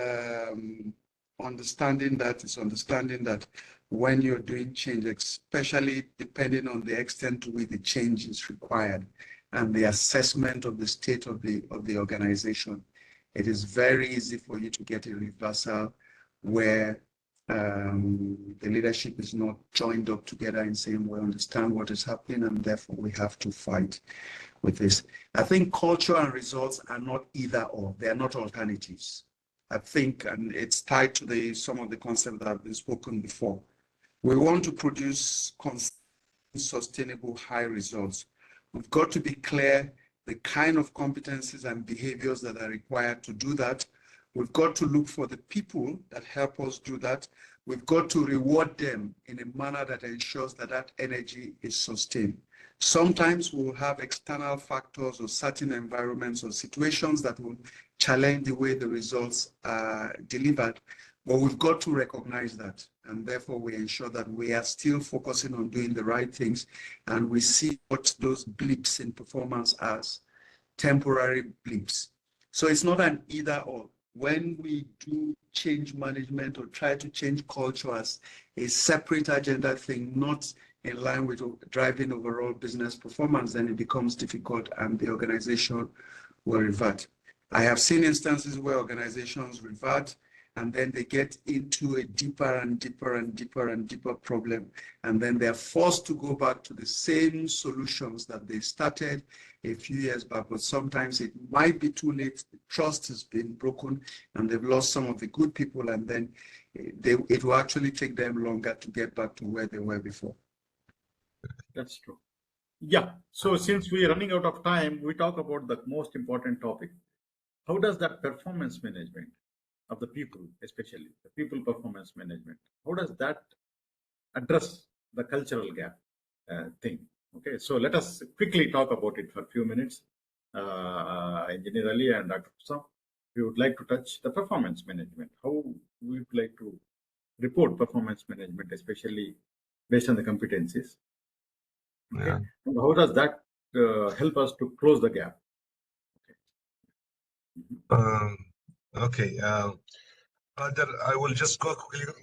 understanding that when you're doing change, especially depending on the extent to which the change is required and the assessment of the state of the organization, it is very easy for you to get a reversal where the leadership is not joined up together in saying, we understand what is happening and therefore we have to fight with this. I think culture and results are not either or, they are not alternatives. I think, and it's tied to some of the concepts that have been spoken before. We want to produce sustainable high results. We've got to be clear the kind of competencies and behaviors that are required to do that. We've got to look for the people that help us do that. We've got to reward them in a manner that ensures that that energy is sustained. Sometimes we'll have external factors or certain environments or situations that will challenge the way the results are delivered, but we've got to recognize that. And therefore, we ensure that we are still focusing on doing the right things, and we see what those blips in performance as temporary blips. So it's not an either or. When we do change management or try to change culture as a separate agenda thing, not in line with driving overall business performance, then it becomes difficult and the organization will revert. I have seen instances where organizations revert and then they get into a deeper and deeper and deeper and deeper problem. And then they're forced to go back to the same solutions that they started a few years back, but sometimes it might be too late. The trust has been broken and they've lost some of the good people, and then it will actually take them longer to get back to where they were before. That's true. Yeah. So since we're running out of time, we talk about the most important topic. How does that performance management of the people, especially the people performance management, how does that address the cultural gap thing? Okay, so let us quickly talk about it for a few minutes. Engineer Ali and Dr. Sam, we would like to touch the performance management. How we would like to report performance management, especially based on the competencies. Okay. Yeah. And how does that help us to close the gap? Okay. I will just go quickly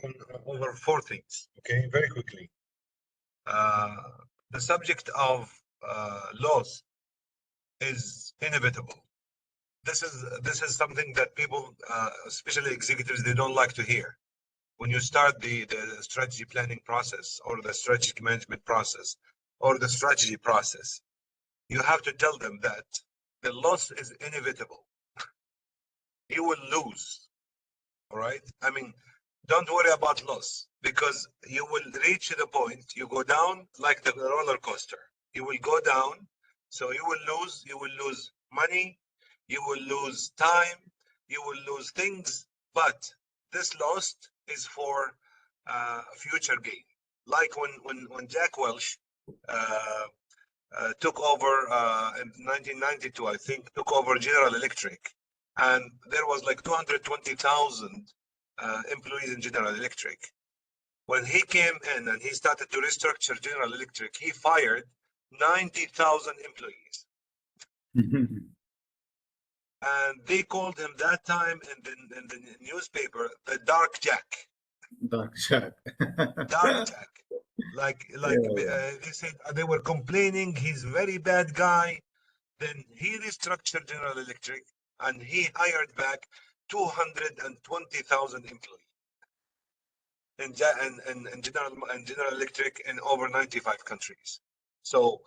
over 4 things. Okay, very quickly. The subject of laws is inevitable. This is something that people, especially executives, they don't like to hear. When you start the strategy planning process or the strategic management process or the strategy process, you have to tell them that the loss is inevitable. You will lose. All right. I mean, don't worry about loss, because you will reach the point, you go down like the roller coaster. You will go down, so you will lose money, you will lose time, you will lose things, but this loss is for future gain. Like when Jack Welch took over in 1992, I think, took over General Electric, and there was like 220,000 employees in General Electric. When he came in and he started to restructure General Electric, he fired 90,000 employees. And they called him that time in the newspaper the Dark Jack. Dark Jack. Dark Jack. Like they said, they were complaining he's a very bad guy. Then he restructured General Electric and he hired back 220,000 employees in General Electric in over 95 countries. So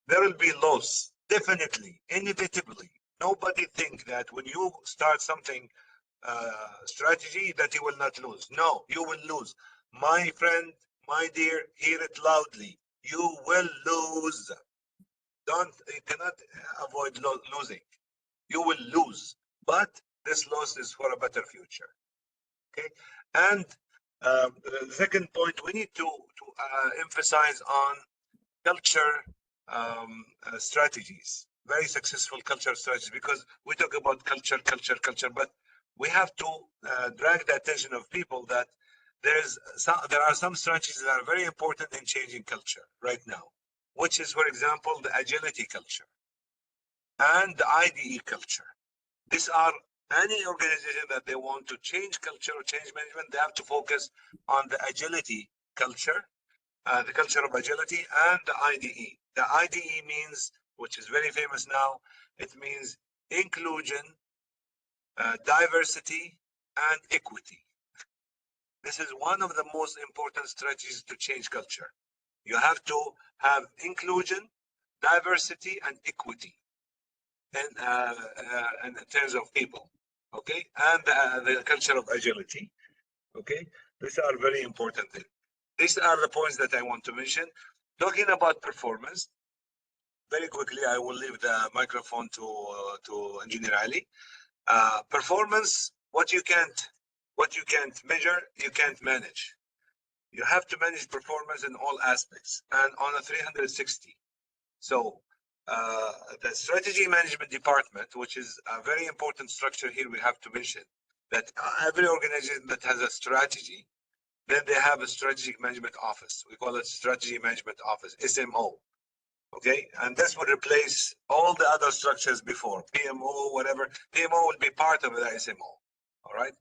there will be loss, definitely, inevitably. Nobody think that when you start something strategy that you will not lose. No, you will lose. My friend, my dear, hear it loudly. You will lose. You cannot avoid losing. You will lose, but this loss is for a better future. Okay, and the second point, we need to emphasize on culture strategies, very successful culture strategies, because we talk about culture, but we have to drag the attention of people that there are some strategies that are very important in changing culture right now, which is, for example, the agility culture and the IDE culture. These are any organization that they want to change culture or change management, they have to focus on the agility culture, the culture of agility, and the IDE. The IDE means, which is very famous now, it means inclusion, diversity, and equity. This is one of the most important strategies to change culture. You have to have inclusion, diversity, and equity in terms of people, okay? And the culture of agility, okay? These are very important things. These are the points that I want to mention. Talking about performance, very quickly, I will leave the microphone to Engineer Ali. Performance, what you can't measure, you can't manage. You have to manage performance in all aspects and on a 360. So the strategy management department, which is a very important structure here, we have to mention that every organization that has a strategy, then they have a strategic management office. We call it strategy management office, SMO. Okay, and this would replace all the other structures before, PMO, whatever. PMO will be part of the SMO. All right,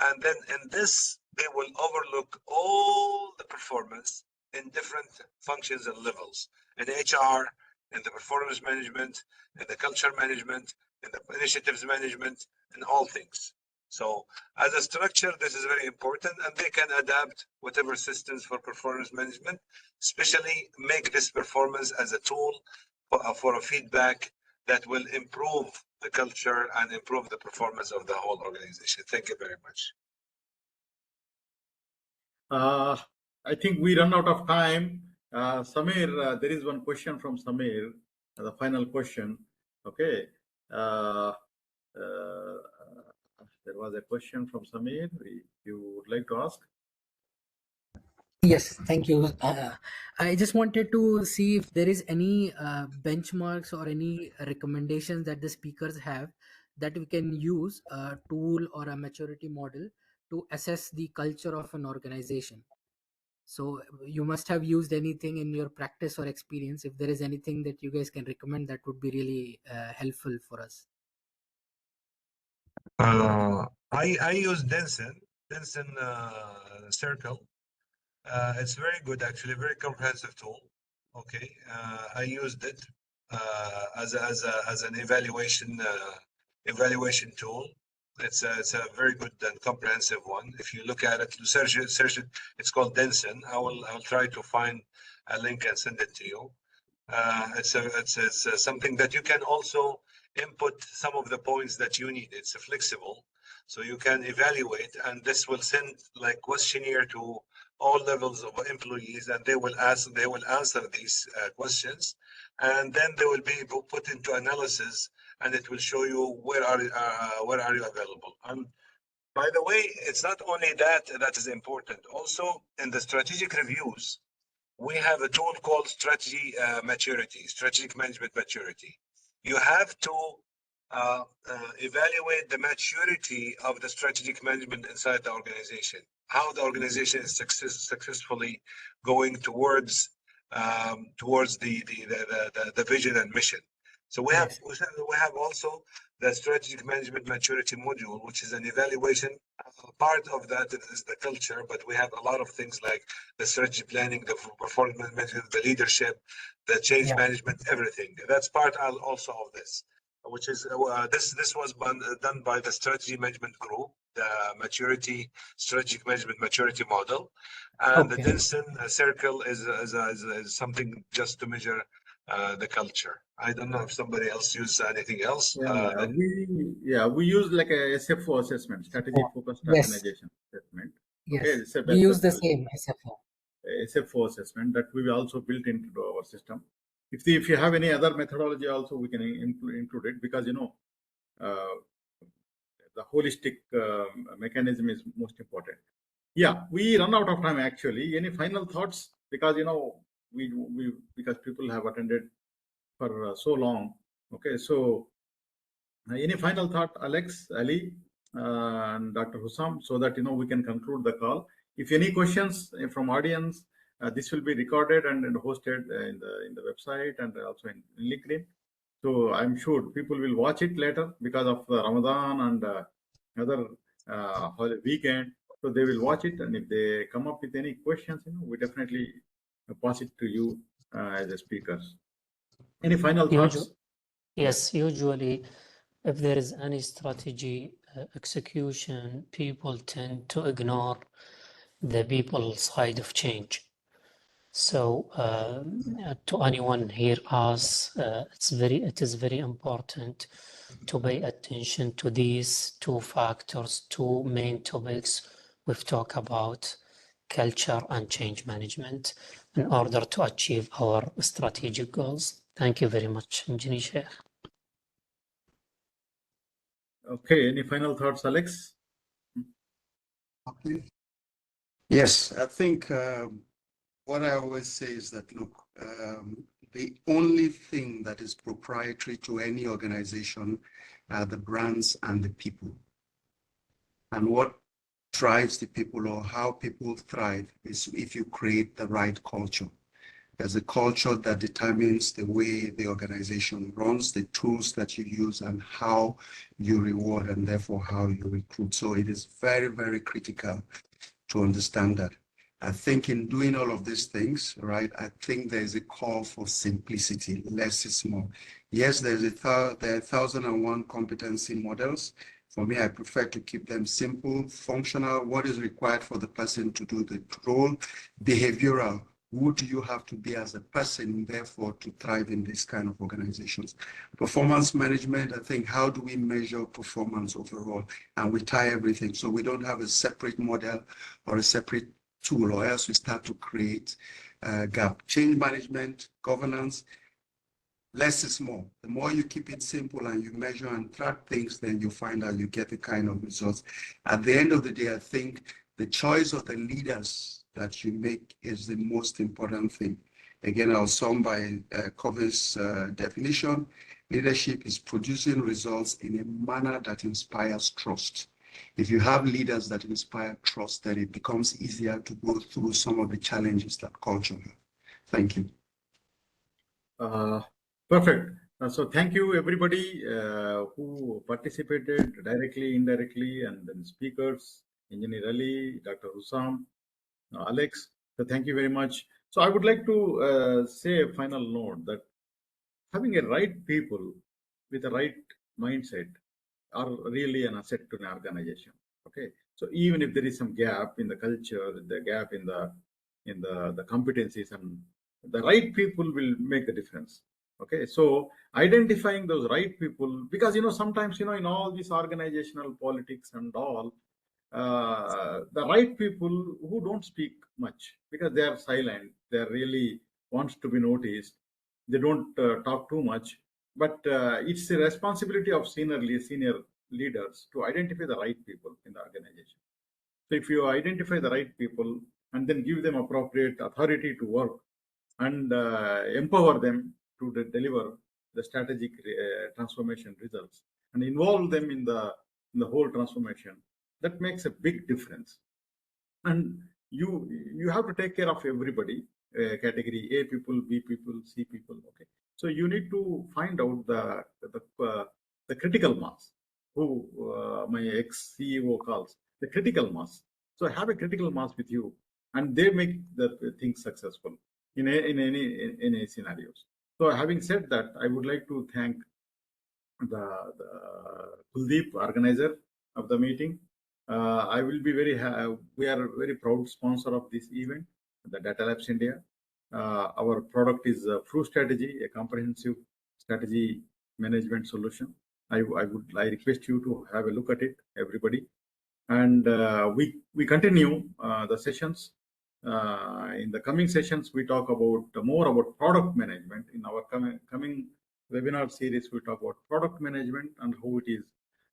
and then in this, they will overlook all the performance in different functions and levels, in HR, in the performance management, in the culture management, in the initiatives management, in all things. So as a structure, this is very important, and they can adapt whatever systems for performance management, especially make this performance as a tool for a feedback that will improve the culture and improve the performance of the whole organization. Thank you very much. I think we run out of time. Samir, there is one question from Samir, the final question. Okay. There was a question from Samir. You would like to ask? Yes, thank you. I just wanted to see if there is any benchmarks or any recommendations that the speakers have that we can use a tool or a maturity model to assess the culture of an organization. So you must have used anything in your practice or experience. If there is anything that you guys can recommend, that would be really helpful for us. I use Denson Circle. It's very good, actually, very comprehensive tool. Okay, I used it as an evaluation tool. It's a very good and comprehensive one. If you look at it, search it. It's called Denson. I'll try to find a link and send it to you. It's something that you can also input some of the points that you need. It's flexible, so you can evaluate, and this will send like questionnaire to all levels of employees, and they will answer these questions, and then they will be put into analysis, and it will show you where are you available. And by the way, it's not only that is important. Also, in the strategic reviews, we have a tool called strategic management maturity. You have to evaluate the maturity of the strategic management inside the organization, how the organization is successfully going towards the vision and mission. So we have also the strategic management maturity module, which is an evaluation. Part of that is the culture, but we have a lot of things like the strategy planning, the performance management, the leadership, the change management, everything. That's part also of this, which is this was done by the strategy management group, the strategic management maturity model, and the Denson Circle is something just to measure the culture. I don't know if somebody else uses anything else. We use like a SFO assessment, strategy focused organization assessment. Yes, okay, we use the same SFO assessment that we also built into our system. If you have any other methodology, also we can include it, because the holistic mechanism is most important. Yeah, we run out of time actually. Any final thoughts? Because because people have attended for so long. Okay, so any final thought, Alex, Ali, and Dr. Hussam, so that we can conclude the call. If any questions from audience, this will be recorded and hosted in the website and also in LinkedIn. So I'm sure people will watch it later because of the Ramadan and other weekend. So they will watch it, and if they come up with any questions, we definitely pass it to you as a speakers. Any final thoughts? Yes, usually if there is any strategy execution, people tend to ignore the people side of change. So to anyone here asks, it is very important to pay attention to these two factors, two main topics we've talked about, culture and change management in order to achieve our strategic goals. Thank you very much, Engineer Sheikh. Okay, any final thoughts, Alex? Okay. Yes, I think what I always say is that, look, the only thing that is proprietary to any organization are the brands and the people. And what drives the people or how people thrive is if you create the right culture. There's a culture that determines the way the organization runs, the tools that you use, and how you reward, and therefore how you recruit. So it is very, very critical to understand that. I think in doing all of these things, right, I think there's a call for simplicity. Less is more. Yes, there are 1,001 competency models. For me, I prefer to keep them simple, functional, what is required for the person to do the role, behavioral. Who do you have to be as a person, therefore, to thrive in this kind of organizations? Performance management, I think, how do we measure performance overall? And we tie everything. So we don't have a separate model or a separate tool, or else we start to create a gap. Change management, governance, less is more. The more you keep it simple and you measure and track things, then you find out you get the kind of results. At the end of the day, I think the choice of the leaders that you make is the most important thing. Again, I'll sum by Covey's definition. Leadership is producing results in a manner that inspires trust. If you have leaders that inspire trust, then it becomes easier to go through some of the challenges that culture has. Thank you. Perfect. So thank you everybody who participated directly, indirectly, and then speakers, Engineer Ali, Dr. Hussam, Alex. So thank you very much. So I would like to say a final note that having a right people with a right mindset are really an asset to an organization. Okay, so even if there is some gap in the culture, the gap in the competencies, and the right people will make the difference. Okay, so identifying those right people, because sometimes in all these organizational politics and all, the right people who don't speak much because they are silent, they really wants to be noticed, they don't talk too much, but it's the responsibility of senior leaders to identify the right people in the organization. So if you identify the right people and then give them appropriate authority to work and empower them to deliver the strategic transformation results and involve them in the whole transformation, that makes a big difference. And you have to take care of everybody, category A people, B people, C people. Okay, so you need to find out the critical mass, who my ex CEO calls the critical mass. So have a critical mass with you, and they make the things successful in any scenarios. So having said that, I would like to thank the Kuldeep, organizer of the meeting. I will be we are a very proud sponsor of this event, the Data Labs India. Our product is Fru Strategy, a comprehensive strategy management solution. I request you to have a look at it, everybody. And we continue the sessions. In the coming sessions, we talk about more about product management. In our coming webinar series, we talk about product management and how it is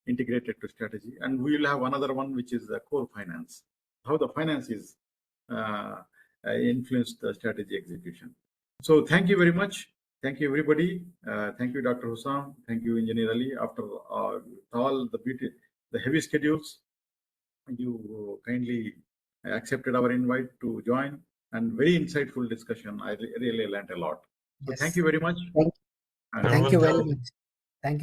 integrated to strategy. And we will have another one, which is the core finance, how the finance is influenced the strategy execution. So thank you very much. Thank you, everybody. Thank you, Dr. Hussam. Thank you, Engineer Ali. After all the heavy schedules, you kindly accepted our invite to join, and very insightful discussion. I really learned a lot. So Yes. thank you very much. Thank you very much. Thank you.